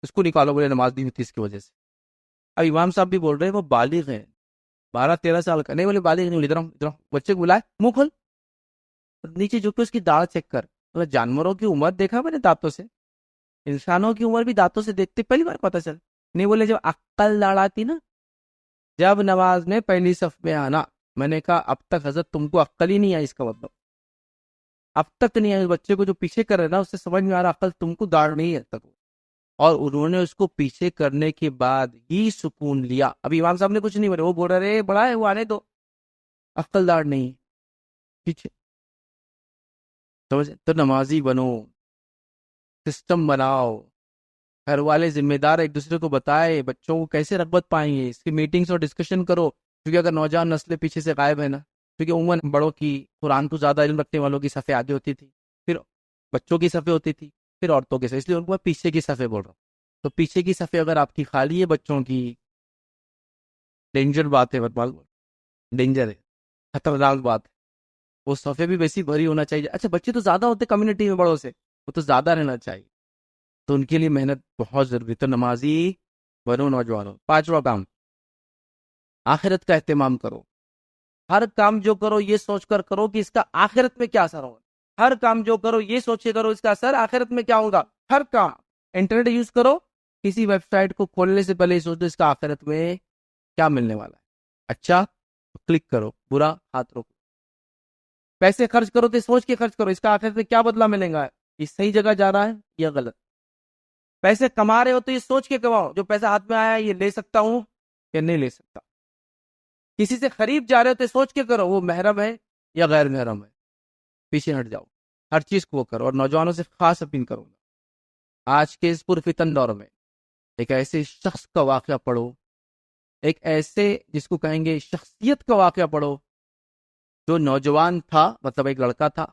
اس کو نکالو، بولے نماز نہیں ہوتی اس کی وجہ سے. اب امام صاحب بھی بول رہے ہیں وہ بالغ ہے، 12 13 سال کا، نہیں بولے بالغ نہیں، ادھر ادھر بچے کو بلائے، منہ کھول، نیچے جھک کے اس کی داڑھ چیک کر. جانوروں کی عمر دیکھا میں نے دانتوں سے، انسانوں کی عمر بھی دانتوں سے دیکھتے، پہلی بار پتہ چل. نہیں بولے جب عقل لڑاتی نا، جب نماز میں پہلی صف میں آنا. میں نے کہا اب تک حضرت تم کو عقل ہی نہیں آئی، اس کا مطلب اب تک نہیں آئی. بچے کو جو پیچھے کر رہے نا، اس سے سمجھ میں آ رہا عقل تم کو داڑھ نہیں ہے تک. اور انہوں نے اس کو پیچھے کرنے کے بعد ہی سکون لیا. ابھی امام صاحب نے کچھ نہیں بولے، وہ بول رہے بڑا ہے وہ، آنے دو، عقل داڑھ نہیں پیچھے. تو نمازی بنو، سسٹم بناؤ، گھر والے ذمہ دار ایک دوسرے کو بتائے بچوں کو کیسے رغبت پائیں گے، اس کی میٹنگز اور ڈسکشن کرو. کیونکہ اگر نوجوان نسلیں پیچھے سے غائب ہے نا، کیونکہ عموماً بڑوں کی، قرآن کو زیادہ علم رکھنے والوں کی صفیں آگے ہوتی تھی، پھر بچوں کی صفیں ہوتی تھی، پھر عورتوں کی صفیں، اس لیے ان کو میں پیچھے کی صفیں بول رہا ہوں. تو پیچھے کی صفیں اگر آپ کی خالی ہے بچوں کی، ڈینجر بات ہے، ڈینجر ہے، خطرناک بات ہے. وہ صفحے بھی ویسی بھری ہونا چاہیے. اچھا بچے تو زیادہ ہوتے کمیونٹی میں بڑوں سے، وہ تو زیادہ رہنا چاہیے، تو ان کے لیے محنت بہت ضروری. تو نمازی بنو نوجوانوں. 5واں کام، آخرت کا اہتمام کرو. ہر کام جو کرو یہ سوچ کر کرو کہ اس کا آخرت میں کیا اثر ہوگا. ہر کام جو کرو یہ سوچ کے کرو اس کا اثر آخرت میں کیا ہوگا. ہر کام، انٹرنیٹ یوز کرو، کسی ویب سائٹ کو کھولنے سے پہلے یہ سوچ دو اس کا آخرت میں کیا ملنے والا ہے. اچھا کلک کرو، برا ہاتھ روکو. پیسے خرچ کرو تو سوچ کے خرچ کرو، اس کا آخرت میں کیا بدلہ ملے گا، یہ صحیح جگہ جا رہا ہے یا غلط. پیسے کما رہے ہو تو یہ سوچ کے کماؤ، جو پیسہ ہاتھ میں آیا یہ لے سکتا ہوں یا نہیں لے سکتا. کسی سے خرید جا رہے ہو تو سوچ کے کرو، وہ محرم ہے یا غیر محرم ہے، پیچھے ہٹ جاؤ. ہر چیز کو وہ کرو. اور نوجوانوں سے خاص اپیل کروں گا، آج کے اس پرفتن دور میں ایک ایسے شخص کا واقعہ پڑھو، ایک ایسے جس کو کہیں گے شخصیت کا واقعہ پڑھو، جو نوجوان تھا، مطلب ایک لڑکا تھا،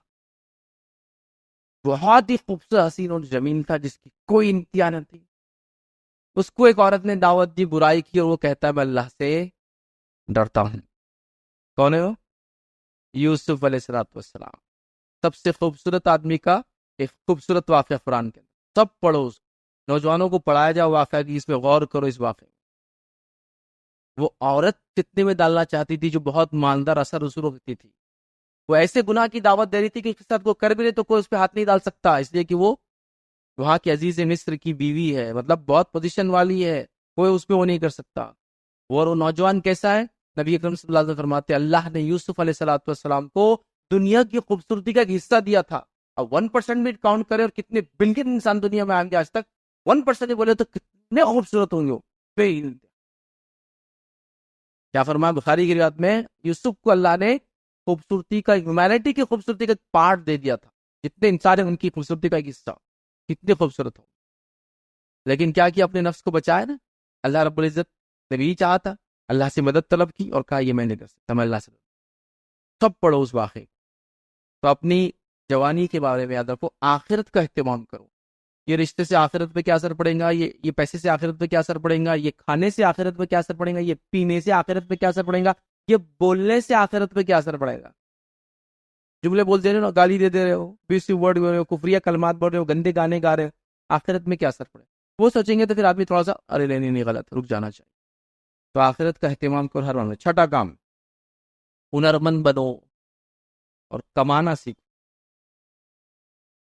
بہت ہی خوبصورت، حسین اور جمیل تھا، جس کی کوئی انتہا نہ تھی. اس کو ایک عورت نے دعوت دی، برائی کی، اور وہ کہتا ہے میں اللہ سے ڈرتا ہوں. کون ہے وہ؟ یوسف علیہ السلام. سب سے خوبصورت آدمی کا ایک خوبصورت واقعہ قرآن کے اندر، سب پڑھو. نوجوانوں کو پڑھایا جائے واقعہ کی، اس میں غور کرو. اس واقعے میں وہ عورت فتنے میں ڈالنا چاہتی تھی، جو بہت مالدار اثر رسول رکھتی تھی. وہ ایسے گناہ کی دعوت دے رہی تھی کہ اس کے ساتھ وہ کر بھی رہے تو کوئی اس پہ ہاتھ نہیں ڈال سکتا، اس لیے کہ وہ وہاں کی عزیز مصر کی بیوی ہے، مطلب بہت پوزیشن والی ہے، کوئی اس پہ وہ نہیں کر سکتا. اور وہ نوجوان کیسا ہے؟ نبی اکرم صلی اللہ علیہ وسلم فرماتے اللہ نے یوسف علیہ السلام کو دنیا کی خوبصورتی کا ایک حصہ دیا تھا. اب 1% بھی کاؤنٹ کرے اور کتنے بلین انسان دنیا میں آئیں گے آج تک، 1% ہی بولے تو کتنے خوبصورت ہوں گے وہ. کیا فرمایا بخاری کی روایت میں، یوسف کو اللہ نے خوبصورتی کا، ہیومینٹی کی خوبصورتی کا پارٹ دے دیا تھا. جتنے انسان ہیں ان کی خوبصورتی کا ایک حصہ، کتنے خوبصورت ہو. لیکن کیا کیا؟ اپنے نفس کو بچایا نا. اللہ رب العزت نے بھی چاہا تھا، اللہ سے مدد طلب کی اور کہا یہ میں نہیں کر سکتا، میں اللہ سے. سب پڑھو اس واقعے. تو اپنی جوانی کے بارے میں یاد رکھو، آخرت کا اہتمام کرو. یہ رشتے سے آخرت پہ کیا اثر پڑے گا، یہ پیسے سے آخرت پہ کیا اثر پڑے گا، یہ کھانے سے آخرت پہ کیا اثر پڑے گا، یہ پینے سے آخرت پہ کیا اثر پڑے گا، یہ بولنے سے آخرت پہ کیا اثر پڑے گا. جملے بول دے رہے ہو، گالی دے دے رہے ہو، بیسی ورڈ بول رہے ہو، کفریہ کلمات بول رہے ہو، گندے گانے گا رہے ہو، آخرت میں کیا اثر پڑے. وہ سوچیں گے تو پھر آدمی تھوڑا سا ارے نہیں غلط، رک جانا چاہیے. تو آخرت کا اہتمام کرو ہر معاملے. چھٹا کام، ہنرمند بنو اور کمانا سیکھو.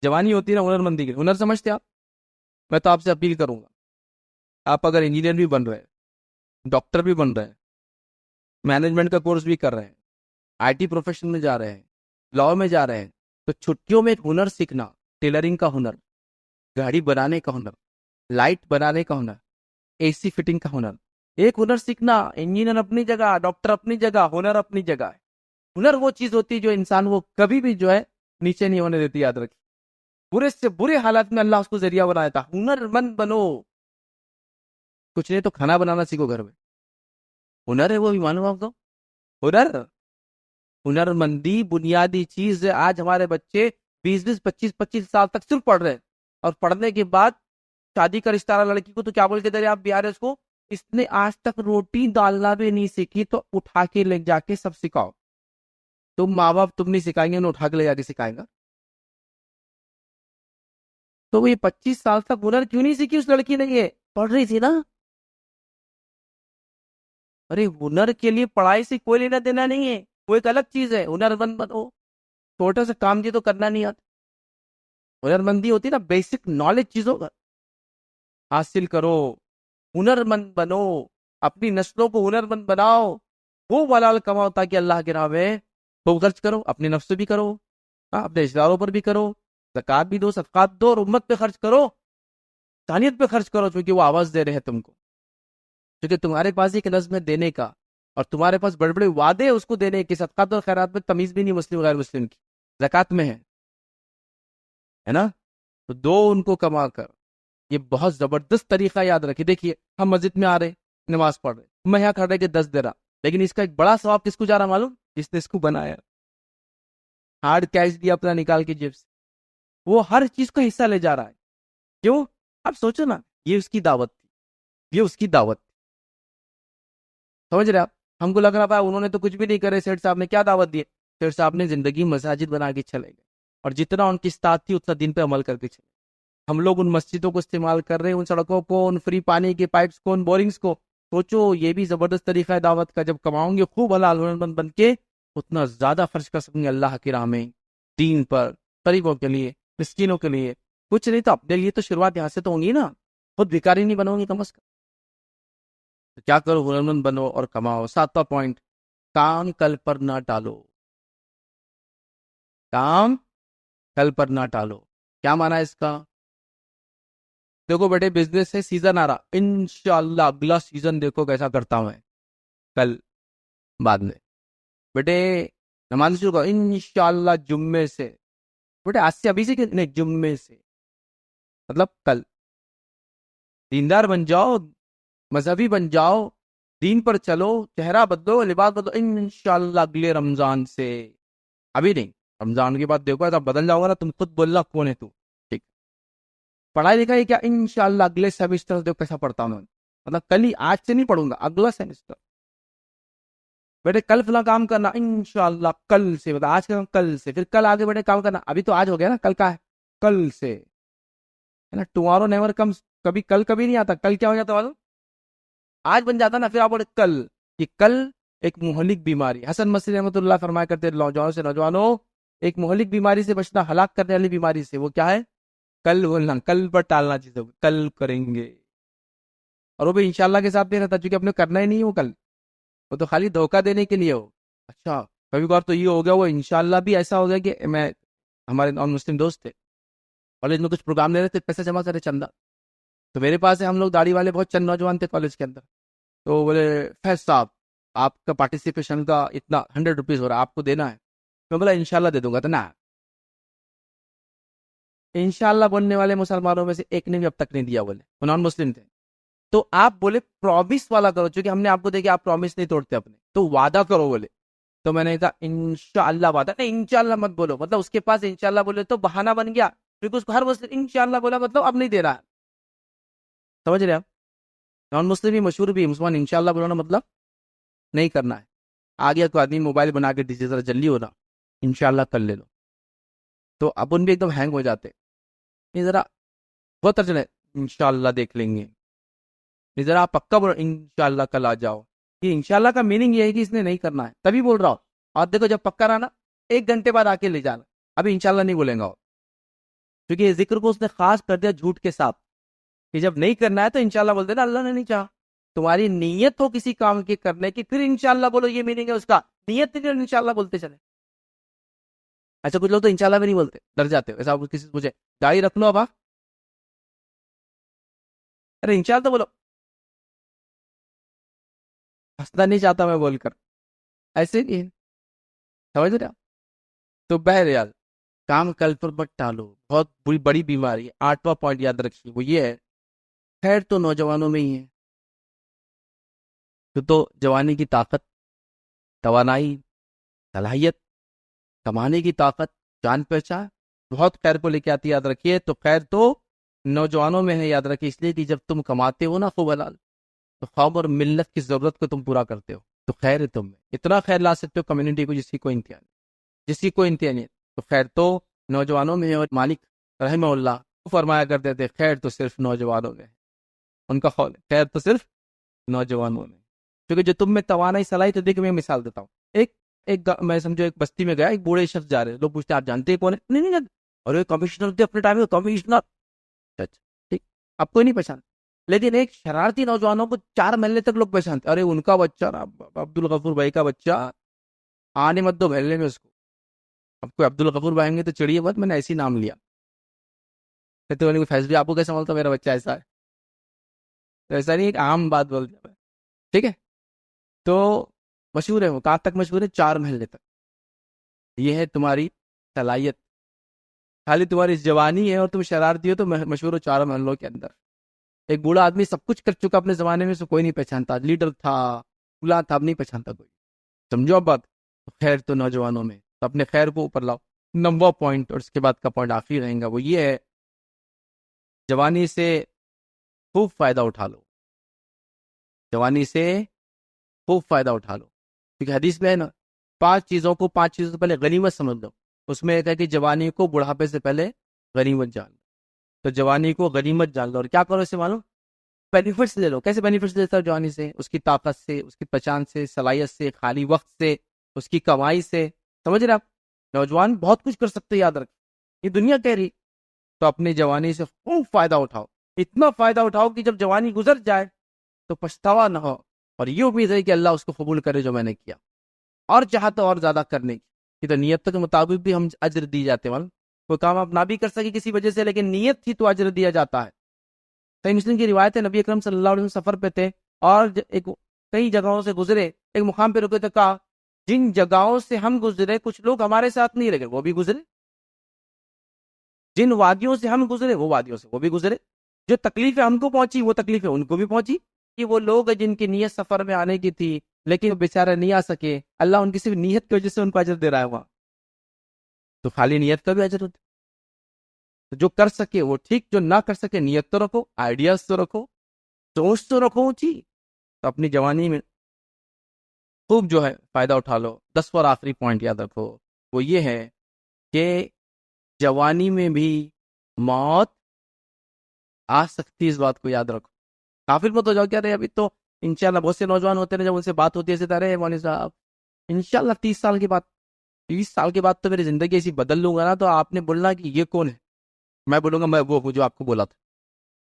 جوانی ہوتی ہے نا ہنرمندی کی، ہنر سمجھتے آپ؟ میں تو آپ سے اپیل کروں گا، آپ اگر انجینئر بھی بن رہے ہیں، ڈاکٹر بھی بن رہے ہیں، مینجمنٹ کا کورس بھی کر رہے ہیں، آئی ٹی پروفیشن میں جا رہے ہیں، لاء میں جا رہے ہیں، تو چھٹیوں میں ایک ہنر سیکھنا. ٹیلرنگ کا ہنر، گاڑی بنانے کا ہنر، لائٹ بنانے کا ہنر، اے سی فٹنگ کا ہنر، ایک ہنر سیکھنا. انجینئر اپنی جگہ، ڈاکٹر اپنی جگہ، ہنر اپنی جگہ ہے. ہنر وہ چیز ہوتی ہے جو انسان وہ کبھی بھی جو ہے نیچے نہیں ہونے دیتی. یاد رکھیے، برے سے برے حالات میں اللہ اس کو ذریعہ بنایا تھا. ہنر مند بنو. کچھ نہیں تو کھانا بنانا سیکھو گھر میں، ہنر ہے وہ بھی، معلوم آپ کو ہنر مندی بنیادی چیز ہے. آج ہمارے بچے 20-25 سال تک صرف پڑھ رہے ہیں، اور پڑھنے کے بعد شادی کا رشتہ رہا لڑکی کو تو کیا بول کے دے رہے آپ بہار اس کو، اس نے آج تک روٹی ڈالنا بھی نہیں سیکھی تو اٹھا کے لے جا کے سب سکھاؤ. تم ماں باپ تم نہیں سکھائیں گے، انہیں اٹھا کے لے جا کے سکھائیں گا. تو وہ یہ 25 سال تک ہنر کیوں نہیں سیکھی اس لڑکی نے؟ یہ پڑھ رہی تھی نا. ارے ہنر کے لیے پڑھائی سے کوئی لینا دینا نہیں ہے، وہ ایک الگ چیز ہے. ہنر مند بنو. چھوٹا سا کام تو کرنا نہیں آتا. ہنر مندی ہوتی ہے نا، بیسک نالج چیزوں کا حاصل کرو. ہنر مند بنو، اپنی نسلوں کو ہنر مند بناؤ. وہ حلال کماؤ تاکہ اللہ کے راہ میں خوب خرچ کرو. اپنے نفس سے بھی کرو، اپنے رشتہ داروں پر بھی کرو، زکات بھی دو، صدقات دو، اور امت پہ خرچ کرو، انسانیت پہ خرچ کرو. چونکہ وہ آواز دے رہے ہیں تم کو، کیونکہ تمہارے پاس ایک نظم ہے دینے کا، اور تمہارے پاس بڑے بڑے وعدے اس کو دینے کی. صدقات اور خیرات میں تمیز بھی نہیں مسلم غیر مسلم کی، زکات میں ہے نا. تو دو ان کو کما کر. یہ بہت زبردست طریقہ، یاد رکھیے. دیکھیے ہم مسجد میں آ رہے، نماز پڑھ رہے، میں یہاں کھڑے کہ 10 دے رہا، لیکن اس کا ایک بڑا ثواب کس کو جا رہا معلوم؟ جس نے اس کو بنایا. ہارڈ کیش دیا اپنا نکال کے جیب سے، وہ ہر چیز کا حصہ لے جا رہا ہے. کیوں؟ اب سوچو نا، یہ اس کی دعوت تھی، یہ اس کی دعوت تھی. سمجھ رہے آپ؟ ہم کو لگ رہا انہوں نے تو کچھ بھی نہیں کرے، سیٹھ صاحب نے کیا دعوت دی؟ سیٹھ صاحب نے زندگی مساجد بنا کے چلے گئے، اور جتنا ان کی استاد تھی اتنا دین پہ عمل کر کے چلے. ہم لوگ ان مسجدوں کو استعمال کر رہے ہیں، ان سڑکوں کو، ان فری پانی کے پائپس کو، ان بورنگز کو. سوچو یہ بھی زبردست طریقہ ہے دعوت کا. جب کماؤں گے خوب حلال ہنرمند بن کے، اتنا زیادہ خرچ کر سکیں گے اللہ کی راہ میں، دین پر، غریبوں کے لیے، مسکینوں کے لیے. کچھ نہیں تو اپنے لیے تو شروعات یہاں سے تو ہوں گی نا. خود بھکاری نہیں بنو گی کم از کم. تو کیا کرو؟ ہنرمند بنو اور کماؤ. 7واں پوائنٹ، کام کل پر نہ ڈالو. کام کل پر نہ ٹالو. کیا مانا ہے اس کا؟ دیکھو بیٹے بزنس سے سیزن آ رہا, انشاءاللہ اگلا سیزن دیکھو کیسا کرتا ہوں میں, کل بعد میں. بیٹے نماز شروع کرو انشاءاللہ جمعے سے. بیٹے آج سے ابھی سے کہ نہیں, جمعے سے مطلب کل. دیندار بن جاؤ, مذہبی بن جاؤ, دین پر چلو, چہرہ بدلو, لباس بدلو, انشاءاللہ اگلے رمضان سے. ابھی نہیں, رمضان کے بعد دیکھو ایسا بدل جاؤ گا نا, تم خود بولنا کون ہے تو. ٹھیک, پڑھائی لکھائی کیا انشاءاللہ اگلے سیمسٹر دیکھو کیسا پڑھتا ہوں میں, مطلب کل ہی, آج سے نہیں پڑھوں گا, اگلا سیمسٹر. بیٹے کل فلاں کام کرنا انشاءاللہ کل سے, مطلب آج کا کل سے, پھر کل آگے بیٹے کام کرنا. ابھی تو آج ہو گیا نا, کل کا ہے کل سے, ہے نا. ٹمارو نیور کمز, کبھی کل کبھی نہیں آتا. کل کیا ہو جاتا معلوم, آج بن جاتا نا, پھر آپ بولے کل. یہ کل ایک مہلک بیماری. حسن مصری رحمۃ اللہ فرمایا کرتے نوجوانوں سے, نوجوانوں ایک مہلک بیماری سے بچنا, ہلاک کرنے والی بیماری سے. وہ کیا ہے؟ کل بولنا, کل پر ٹالنا چیزوں کو, کل کریں گے. اور وہ بھی انشاءاللہ کے ساتھ نہیں رہتا, چونکہ اپنے کرنا ہی نہیں ہو کل, وہ تو خالی دھوکہ دینے کے لیے ہو. اچھا کبھی کبھار تو یہ ہو گیا, وہ انشاءاللہ بھی ایسا ہو گیا کہ میں, ہمارے نان مسلم دوست تھے, کالج میں کچھ پروگرام لے رہے تھے, پیسے جمع کرے چندہ, تو میرے پاس ہے, ہم لوگ داڑھی والے بہت چند نوجوان تھے کالج کے اندر. تو بولے فیض صاحب آپ کا پارٹیسپیشن کا اتنا 100 روپیز ہو رہا ہے, آپ کو دینا ہے. میں بولا انشاءاللہ دے دوں گا. تو نا, انشاءاللہ بولنے والے مسلمانوں میں سے ایک نے بھی اب تک نہیں دیا, بولے وہ نان مسلم تھے. تو آپ بولے پرومس والا کرو, چونکہ ہم نے آپ کو دیکھا آپ پرومس نہیں توڑتے اپنے, تو وعدہ کرو بولے. تو میں نے کہا انشاءاللہ وعدہ نہیں, انشاءاللہ مت بولو, مطلب اس کے پاس انشاءاللہ بولے تو بہانہ بن گیا, کیونکہ اس کو ہر مسلم انشاءاللہ بولا مطلب اب نہیں دے رہا ہے. سمجھ رہے آپ, نان مسلم بھی مشہور بھی, مسلمان انشاءاللہ بولانا مطلب نہیں کرنا ہے. آگے کو آدمی موبائل بنا کے دیجیے ذرا جلدی ہونا, انشاءاللہ کر لے لو, تو اپن بھی ایک دم ہینگ ہو جاتے. یہ ذرا بہت چلے انشاءاللہ دیکھ لیں گے, یہ ذرا آپ پکا بولو انشاءاللہ کل آ جاؤ. یہ انشاءاللہ کا میننگ یہ ہے کہ اس نے نہیں کرنا ہے, تبھی بول رہا ہوں. اور دیکھو جب پکا رہا نا, 1 گھنٹے بعد آ کے لے جانا, ابھی انشاءاللہ نہیں بولیں گا, کیونکہ یہ ذکر کو اس نے خاص کر دیا جھوٹ کے ساتھ, کہ جب نہیں کرنا ہے تو انشاءاللہ بول دینا, اللہ نے نہیں چاہا. تمہاری نیت ہو کسی کام کے کرنے کی, پھر انشاءاللہ بولو, یہ میننگ ہے اس کا. نیت نہیں انشاءاللہ بولتے چلے. ایسا کچھ لوگ تو انشاءاللہ بھی نہیں بولتے, ڈر جاتے ہو. ایسا کسی سے پوچھے گاڑی رکھ لو اب, ارے انشاءاللہ تو بولو, ہنسنا نہیں چاہتا میں بول کر, ایسے نہیں ہے. سمجھ رہے آپ؟ تو بہرحال کام کل پر مت ٹالو, بہت بڑی بیماری ہے. 8واں پوائنٹ یاد رکھیے, وہ یہ ہے, خیر تو نوجوانوں میں ہی ہے. تو جوانی کی طاقت, توانائی, صلاحیت, کمانے کی طاقت, جان پہچان بہت خیر کو لے کے آتی. یاد رکھیے, تو خیر تو نوجوانوں میں ہے. یاد رکھیے, اس لیے کہ جب تم کماتے ہو نا خوب حلال, تو قوم اور ملت کی ضرورت کو تم پورا کرتے ہو, تو خیر ہے تم میں. اتنا خیر لا سکتے ہو کمیونٹی کو جس کی کوئی انتہا نہیں, جس کی کوئی انتہا نہیں. تو خیر تو نوجوانوں میں ہے. اور مالک رحمہ اللہ فرمایا کرتے تھے, خیر تو صرف نوجوانوں میں ہے. ان کا قول, خیر تو صرف نوجوانوں میں. کیونکہ جو تم میں توانائی صلاحیت, تو دیکھ میں مثال دیتا ہوں. ایک میں سمجھو ایک بستی میں گیا, ایک بوڑھے شخص جا رہے, لوگ پوچھتے آپ جانتے ہیں کون ہے؟ نہیں جانتے. اور یہ کمشنر تھے اپنے ٹائم میں, کمشنر. اچھا ٹھیک, اب کوئی نہیں پہچان, لیکن ایک شرارتی نوجوانوں کو 4 محلے تک لوگ پہچانتے. ارے ان کا بچہ, عبد الغفور بھائی کا بچہ, آنے مت دو محلے میں اس کو. اب کوئی عبد الغفور بھائی گے تو چڑھیے مت, میں نے ایسی نام لیا. تو فیصلہ آپ کو کیسا بولتا میرا بچہ ایسا ہے؟ تو ایسا نہیں, ایک عام بات بول دیا. ٹھیک ہے, تو مشہور ہے وہ. کہاں تک مشہور ہے؟ 4 محلے تک. یہ ہے تمہاری صلاحیت, خالی تمہاری جوانی ہے اور تم شرارتی ہو تو مشہور ہو 4 محلوں کے اندر. ایک بوڑھا آدمی سب کچھ کر چکا اپنے زمانے میں, سے کوئی نہیں پہچانتا, لیڈر تھا, بلا تھا, اب نہیں پہچانتا کوئی. سمجھو اب بات. خیر تو نوجوانوں میں, تو اپنے خیر کو اوپر لاؤ. 9واں پوائنٹ, اور اس کے بعد کا پوائنٹ آخری رہیں گا, وہ یہ ہے, جوانی سے خوب فائدہ اٹھا لو. جوانی سے خوب فائدہ اٹھا لو, کیونکہ حدیث میں ہے نا, 5 چیزوں سے پہلے غنیمت سمجھ لو. اس میں ایک ہے کہ جوانی کو بڑھاپے سے پہلے غنیمت جان لو. تو جوانی کو غنیمت جان لو, اور کیا کرو اسے معلوم, بینیفٹس لے لو. کیسے بینیفٹس لیتا ہے جوانی سے؟ اس کی طاقت سے, اس کی پہچان سے, صلاحیت سے, خالی وقت سے, اس کی کمائی سے. سمجھ رہے آپ؟ نوجوان بہت کچھ کر سکتے, یاد رکھ, یہ دنیا کہہ رہی. تو اپنی جوانی سے خوب فائدہ اٹھاؤ, اتنا فائدہ اٹھاؤ کہ جب جوانی گزر جائے تو پچھتاوا نہ ہو, اور یہ امید ہے کہ اللہ اس کو قبول کرے جو میں نے کیا, اور چاہا تو اور زیادہ کرنے کی. کہ تو نیت کے مطابق بھی ہم اجر دی جاتے ہیں. کوئی کام آپ نہ بھی کر سکے کسی وجہ سے لیکن نیت تھی تو اجر دیا جاتا ہے. صحیح مسلم کی روایت ہے، نبی اکرم صلی اللہ علیہ وسلم سفر پہ تھے اور کئی جگہوں سے گزرے، ایک مقام پہ رکے تو کہا جن جگہوں سے ہم گزرے کچھ لوگ ہمارے ساتھ نہیں رہے، وہ بھی گزرے. جن وادیوں سے ہم گزرے وہ وادیوں سے وہ بھی گزرے. جو تکلیفیں ہم کو پہنچی وہ تکلیفیں ان کو بھی پہنچی. کہ وہ لوگ جن کی نیت سفر میں آنے کی تھی لیکن وہ بیچارے نہیں آ سکے، اللہ ان کی صرف نیت کی وجہ سے ان کو اجر دے رہا ہے وہاں. تو خالی نیت کا بھی اجر ہوتا ہے. جو کر سکے وہ ٹھیک، جو نہ کر سکے نیت تو رکھو، آئیڈیاز تو رکھو، سوچ تو رکھو اونچی. تو اپنی جوانی میں خوب جو ہے فائدہ اٹھا لو. 10 اور آخری پوائنٹ یاد رکھو، وہ یہ ہے کہ جوانی میں بھی موت آ سکتی، اس بات کو یاد رکھو. کافر مت ہو جاؤ کیا رہے ابھی تو انشاءاللہ. بہت سے نوجوان ہوتے ہیں جب ان سے بات ہوتی ہے ستارے مولوی صاحب انشاءاللہ 30 سال کے بعد 30 سال کے بعد تو میری زندگی ایسی بدل لوں گا نا، تو آپ نے بولنا کہ یہ کون ہے. میں بولوں گا میں وہ ہوں جو آپ کو بولا تھا.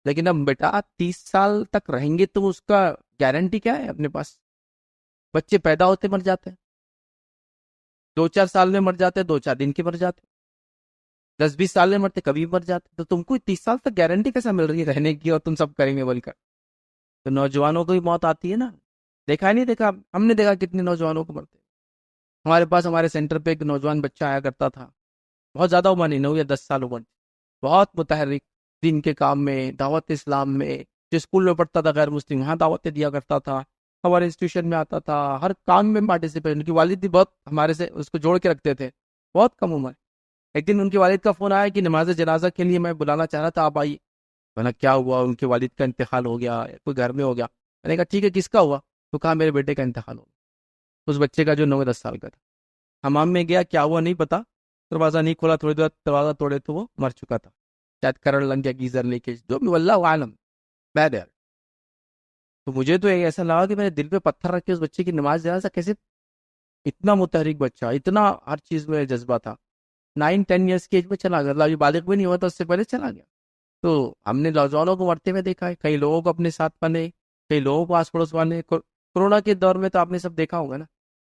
لیکن اب بیٹا 30 سال تک رہیں گے تو اس کا گارنٹی کیا ہے اپنے پاس؟ بچے پیدا ہوتے مر جاتے ہیں، 2-4 سال میں مر جاتے ہیں، 2-4 دن کے مر جاتے ہیں، 10-20 سال میں مرتے کبھی مر جاتے. تو تم کو 30 سال تک گارنٹی کیسا مل رہی ہے رہنے کی اور تم سب کریں گے بول کر؟ تو نوجوانوں کو بھی موت آتی ہے نا. دیکھا ہے نہیں دیکھا؟ ہم نے دیکھا کتنے نوجوانوں کو مرتے. ہمارے پاس ہمارے سینٹر پہ ایک نوجوان بچہ آیا کرتا تھا، بہت زیادہ عمر نہیں، 9 یا 10 سال عمر، بہت متحرک دین کے کام میں، دعوت اسلام میں. جو اسکول میں پڑھتا تھا غیر مسلم وہاں دعوتیں دیا کرتا تھا، ہمارے انسٹیٹیوشن میں آتا تھا، ہر کام میں پارٹیسپیٹ. ان کی والد بھی بہت ہمارے سے اس کو جوڑ کے رکھتے تھے، بہت کم عمر. ایک دن ان کے والد کا فون آیا کہ نماز جنازہ کے لیے میں بلانا چاہ رہا تھا، آپ آئیے. میں نے کیا ہوا؟ ان کے والد کا انتقال ہو گیا، کوئی گھر میں ہو گیا. میں نے کہا ٹھیک ہے کس کا ہوا؟ تو کہا میرے بیٹے کا انتقال ہو گیا، اس بچے کا جو 9-10 سال کا تھا. حمام میں گیا، کیا ہوا نہیں پتا، دروازہ نہیں کھولا، تھوڑی دیر دروازہ توڑے تو وہ مر چکا تھا. شاید کرنٹ لگ گیا گیزر لے کے، جو بھی واللہ عالم بیڈ ہے. تو مجھے تو ایسا لگا کہ میرے دل پہ پتھر رکھ کے اس بچے کی نماز جنازہ کیسے. اتنا متحرک بچہ، اتنا ہر چیز میں جذبہ تھا. 9-10 ایئرس کی ایج میں چلا گیا، ابھی بالغ بھی نہیں ہوا تھا اس سے پہلے چلا گیا. تو ہم نے نوجوانوں کو مرتے ہوئے دیکھا ہے، کئی لوگوں کو اپنے ساتھ پانے، کئی لوگوں کو آس پڑوس والے. کورونا کے دور میں تو آپ نے سب دیکھا ہوگا نا،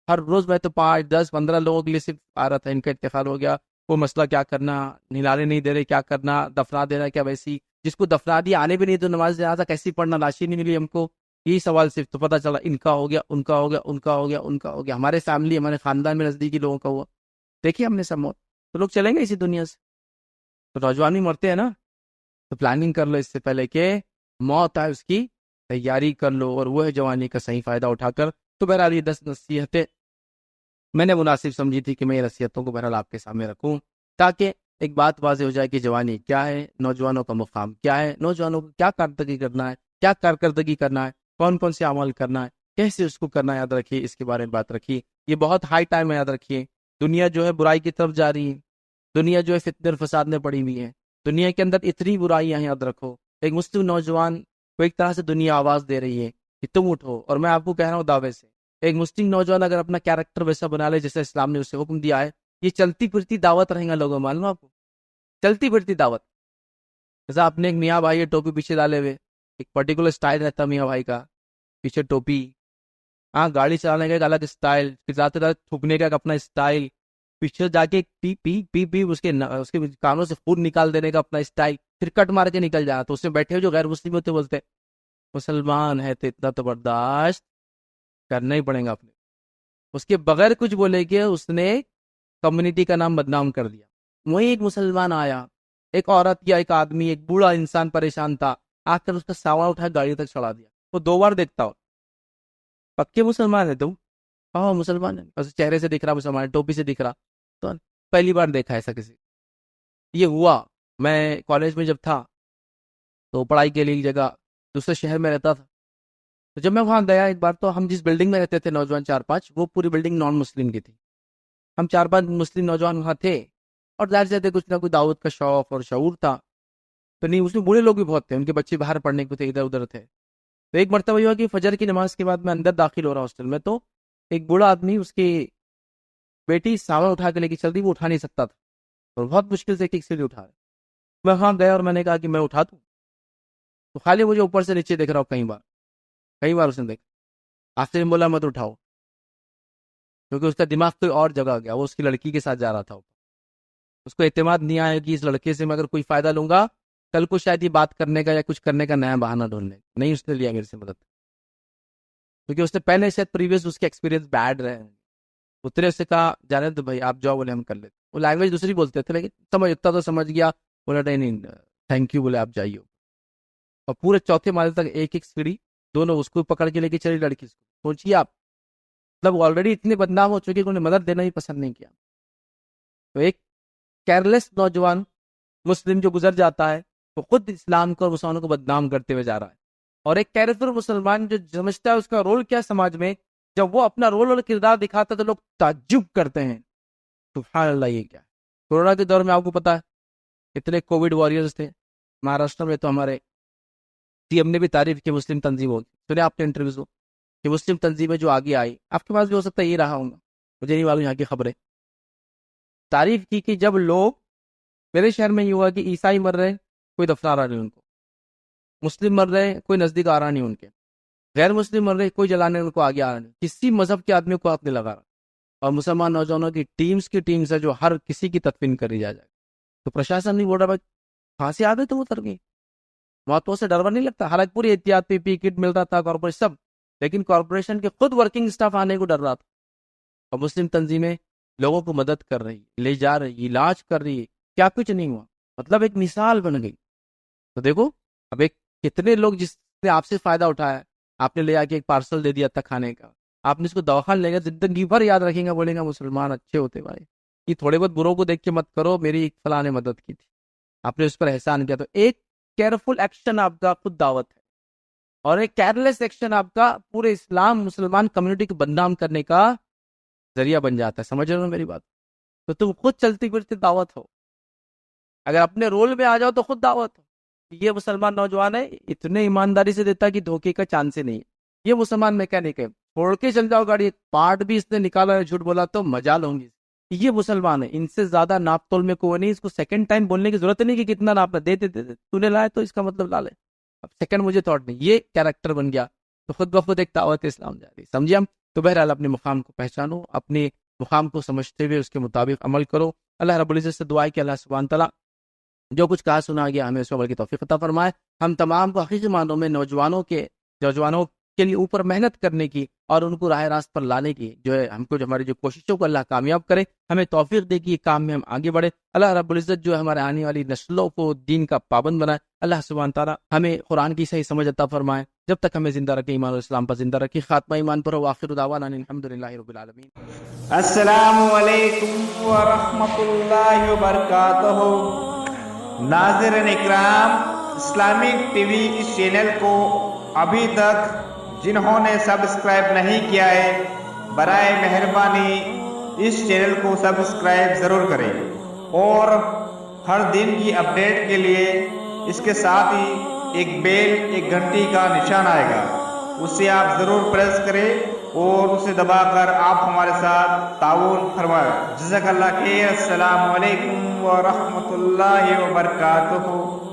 ہر روز میں تو 5-10-15 لوگوں کے لیے صرف آ رہا تھا ان کا انتقال ہو گیا. وہ مسئلہ کیا کرنا، نلانے نہیں دے رہے کیا کرنا، دفنا دینا کیا ویسی. جس کو دفنا دیا آنے بھی نہیں تو نماز جنازہ کیسی پڑھنا، لاشی نہیں ملی ہم کو. یہی سوال صرف تو پتہ چلا ان کا ہو گیا، ان کا ہو گیا، ان کا ہو گیا، ان کا ہو گیا. ہمارے فیملی، ہمارے خاندان میں نزدیکی لوگوں کا ہوا. دیکھیے ہم نے سب موت. تو لوگ چلیں گے اسی دنیا سے. تو نوجوان بھی مرتے ہیں نا، تو پلاننگ کر لو اس سے پہلے کہ موت آئے، اس کی تیاری کر لو. اور وہ ہے جوانی کا صحیح فائدہ اٹھا کر. تو بہرحال یہ 10 نصیحتیں میں نے مناسب سمجھی تھی کہ میں یہ نصیحتوں کو بہرحال آپ کے سامنے رکھوں، تاکہ ایک بات واضح ہو جائے کہ جوانی کیا ہے، نوجوانوں کا مقام کیا ہے، نوجوانوں کو کیا کارکردگی کرنا ہے، کیا کارکردگی کرنا ہے، کون کون سے اعمال کرنا ہے، کیسے اس کو کرنا ہے. یاد رکھیے، اس کے بارے میں بات رکھیے. یہ بہت ہائی ٹائم ہے، یاد رکھیے. دنیا جو ہے برائی کی طرف جا رہی ہے، دنیا جو ہے فتنے اور فساد میں پڑی ہوئی ہے، دنیا کے اندر اتنی برائیاں ہیں. یاد رکھو، ایک مسلم نوجوان کو ایک طرح سے دنیا آواز دے رہی ہے کہ تم اٹھو. اور میں آپ کو کہہ رہا ہوں دعوے سے، ایک مسلم نوجوان اگر اپنا کیریکٹر ویسا بنا لے جیسے اسلام نے اسے حکم دیا ہے، یہ چلتی پھرتی دعوت رہیں گا. لوگوں معلوم آپ کو، چلتی پھرتی دعوت. جیسا اپنے ایک میاں بھائی ہے ٹوپی پیچھے ڈالے ہوئے، ایک پرٹیکولر سٹائل رہتا میاں بھائی کا، پیچھے ٹوپی. ہاں، گاڑی چلانے کا ایک الگ سٹائل، پھر جاتے جاتے تھوکنے کا ایک اپنا سٹائل، پیچھے جا کے پی پی پی پی اس کے کانوں سے خون نکال دینے کا اپنا سٹائل، پھر کٹ مار کے نکل جانا. تو اس میں بیٹھے ہوئے جو غیر مسلم ہوتے بولتے مسلمان ہے تو اتنا تو برداشت کرنا ہی پڑے گا اپنے. اس کے بغیر کچھ بولے کہ اس نے کمیونٹی کا نام بدنام کر دیا. وہیں ایک مسلمان آیا، ایک عورت یا ایک آدمی، ایک بوڑھا انسان پریشان تھا، آ کر اس کا سامان اٹھا گاڑی تک چڑھا دیا. وہ 2 بار دیکھتا ہو. پکے مسلمان ہے تم؟ ہاں مسلمان ہے، بس چہرے سے دکھ رہا مسلمان، ٹوپی سے دکھ رہا. تو پہلی بار دیکھا ایسا کسی. یہ ہوا میں کالج میں جب تھا تو پڑھائی کے لیے ایک جگہ دوسرے شہر میں رہتا تھا. تو جب میں وہاں گیا ایک بار، تو ہم جس بلڈنگ میں رہتے تھے نوجوان 4-5، وہ پوری بلڈنگ نان مسلم کی تھی. ہم 4-5 مسلم نوجوان وہاں تھے، اور ظاہر سے کچھ نہ کچھ دعوت کا شوق اور شعور تھا. تو نہیں، اس میں بوڑھے لوگ بھی بہت تھے، ان کے بچے باہر پڑھنے کو تھے، ادھر ادھر تھے. تو ایک مرتبہ یہ ہوا کہ فجر کی نماز کے بعد میں اندر داخل ہو رہا ہاسٹل میں، تو ایک بوڑھا آدمی اس کی بیٹی سامان اٹھا کے لے کے چل دی، وہ اٹھا نہیں سکتا تھا، اور بہت مشکل سے کسی لیے اٹھا رہا. میں وہاں گیا اور میں نے کہا کہ میں اٹھا دوں. تو خالی مجھے اوپر سے نیچے دیکھ رہا ہوں، کئی بار اس نے دیکھا. آخر میں بولا مت اٹھاؤ. کیونکہ اس کا دماغ کوئی اور جگہ گیا، وہ اس کی لڑکی کے ساتھ جا رہا تھا، اس کو اعتماد نہیں آیا کہ اس لڑکے سے میں اگر کوئی فائدہ لوں گا کل کو شاید یہ بات کرنے کا یا کچھ کرنے کا نیا بہانہ ڈھونڈنے کا، نہیں اس نے لیا میرے سے مدد، کیونکہ اس نے پہلے شاید پریویس اس کے ایکسپیرینس بیڈ رہے ہیں، اترے سے کہا جانے تو بھائی آپ جاؤ، بولے ہم کر لیتے، وہ لینگویج دوسری بولتے تھے لیکن سمجھ اتنا تو سمجھ گیا، بولا نہیں تھینک یو، بولے آپ جائیے، اور پورے چوتھے مالے تک ایک ایک سیڑھی دونوں اس کو پکڑ کے لے کے چلی لڑکی، سوچیے آپ، مطلب آلریڈی اتنے بدنام ہو چکے کہ انہیں مدد دینا ہی پسند نہیں کیا. تو ایک کیئرلیس نوجوان مسلم جو گزر جاتا ہے وہ خود اسلام کو اور مسلمانوں کو بدنام کرتے ہوئے جا رہا ہے، اور ایک کیئرفل مسلمان جو سمجھتا ہے اس کا رول کیا سماج میں، جب وہ اپنا رول اور کردار دکھاتا ہے تو لوگ تعجب کرتے ہیں، سبحان اللہ یہ کیا ہے. کورونا کے دور میں آپ کو پتا ہے اتنے کووڈ واریئرز تھے مہاراشٹر میں، تو ہمارے سی ایم نے بھی تعریف کی مسلم تنظیموں کی، سنے آپ نے انٹرویوز کہ مسلم تنظیمیں جو آگے آئی، آپ کے پاس بھی ہو سکتا ہے یہ رہا ہوں گا، مجھے نہیں معلوم یہاں کی خبریں، تعریف کی کہ جب لوگ، میرے شہر میں یہ ہوا کہ عیسائی مر رہے کوئی دفنہ رہا نہیں ان کو، مسلم مر رہے کوئی نزدیک آ رہا نہیں ان کے، غیر مسلم مر رہے کوئی جلانے ان کو آگے آ رہا نہیں، کسی مذہب کے آدمی کو ہاتھ نہیں لگا رہا، اور مسلمان نوجوانوں کی ٹیمز ہے جو ہر کسی کی تدفین کری جائے، تو پرشاسن نہیں بول رہا بھائی پھانسی آ گئی تو وہ اتر گئی، موتوں سے ڈروا نہیں لگتا، حالانکہ پوری احتیاط پی کٹ مل رہا تھا کارپوریشن سب، لیکن کارپوریشن کے خود ورکنگ اسٹاف آنے کو ڈر رہا تھا، اور مسلم تنظیمیں لوگوں کو مدد کر رہی، لے جا رہی، علاج کر رہی، کیا کچھ نہیں ہوا، مطلب ایک مثال بن گئی. تو دیکھو اب ایک کتنے لوگ جس نے آپ سے فائدہ اٹھایا، آپ نے لے آ کے ایک پارسل دے دیا تھا کھانے کا، آپ نے اس کو دواخان لے گا، زندگی بھر یاد رکھیں گا، بولیں گا مسلمان اچھے ہوتے بھائی، یہ تھوڑے بہت بروں کو دیکھ کے مت کرو، میری ایک فلاں نے مدد کی تھی، آپ نے اس پر احسان کیا. تو ایک کیئرفل ایکشن آپ کا خود دعوت ہے، اور ایک کیئرلیس ایکشن آپ کا پورے اسلام مسلمان کمیونٹی کو بدنام کرنے کا ذریعہ بن جاتا ہے. سمجھ رہے ہو میری بات؟ تو تم خود چلتی پھرتی دعوت ہو، اگر اپنے رول میں آ جاؤ تو خود دعوت ہو. یہ مسلمان نوجوان ہے، اتنے ایمانداری سے دیتا کہ دھوکے کا چانس ہی نہیں ہے، یہ مسلمان میکینک ہے، چھوڑ کے چل جاؤ گاڑی، پارٹ بھی اس نے نکالا ہے، جھوٹ بولا تو مجال ہوں گی، یہ مسلمان ہے، ان سے زیادہ ناپ تول میں کوئی نہیں، اس کو سیکنڈ ٹائم بولنے کی ضرورت نہیں کہ کتنا ناپنا، دے تو نے لائے تو اس کا مطلب لا لے، اب سیکنڈ مجھے تھاٹ نہیں، یہ کیریکٹر بن گیا تو خود بخود ایک دعوت اسلام جاری. سمجھے ہم؟ تو بہرحال اپنے مقام کو پہچانو، اپنے مقام کو سمجھتے ہوئے اس کے مطابق عمل کرو. اللہ رب العزت سے دعا ہے کہ اللہ سبحانہ تعالیٰ جو کچھ کہا سنا گیا ہمیں اس عمل کی توفیق عطا فرمائے، ہم تمام کو حقیقی معنوں میں نوجوانوں کے لیے اوپر محنت کرنے کی اور ان کو راہ راست پر لانے کی جو ہے ہم کو، جو ہماری جو کوششوں کو اللہ کامیاب کرے، ہمیں توفیق دے کہ یہ کام میں ہم آگے بڑھے. اللہ رب العزت جو ہے ہمارے آنے والی نسلوں کو دین کا پابند بنائے. اللہ سبحانہ تعالیٰ ہمیں قرآن کی صحیح سمجھ عطا فرمائے، جب تک ہمیں زندہ رکھے ایمان اور اسلام پر زندہ رکھے، خاتمہ ایمان پر ہو. آخر دعوانا الحمدللہ رب العالمین. السلام علیکم ورحمۃ اللہ وبرکاتہ. ناظرین اکرام، اسلامک ٹی وی اس چینل کو ابھی تک جنہوں نے سبسکرائب نہیں کیا ہے، برائے مہربانی اس چینل کو سبسکرائب ضرور کریں، اور ہر دن کی اپڈیٹ کے لیے اس کے ساتھ ہی ایک بیل، ایک گھنٹی کا نشان آئے گا، اسے آپ ضرور پریس کریں اور اسے دبا کر آپ ہمارے ساتھ تعاون فرمائیں. جزاک اللہ خیر. السلام علیکم ورحمۃ اللہ وبرکاتہ.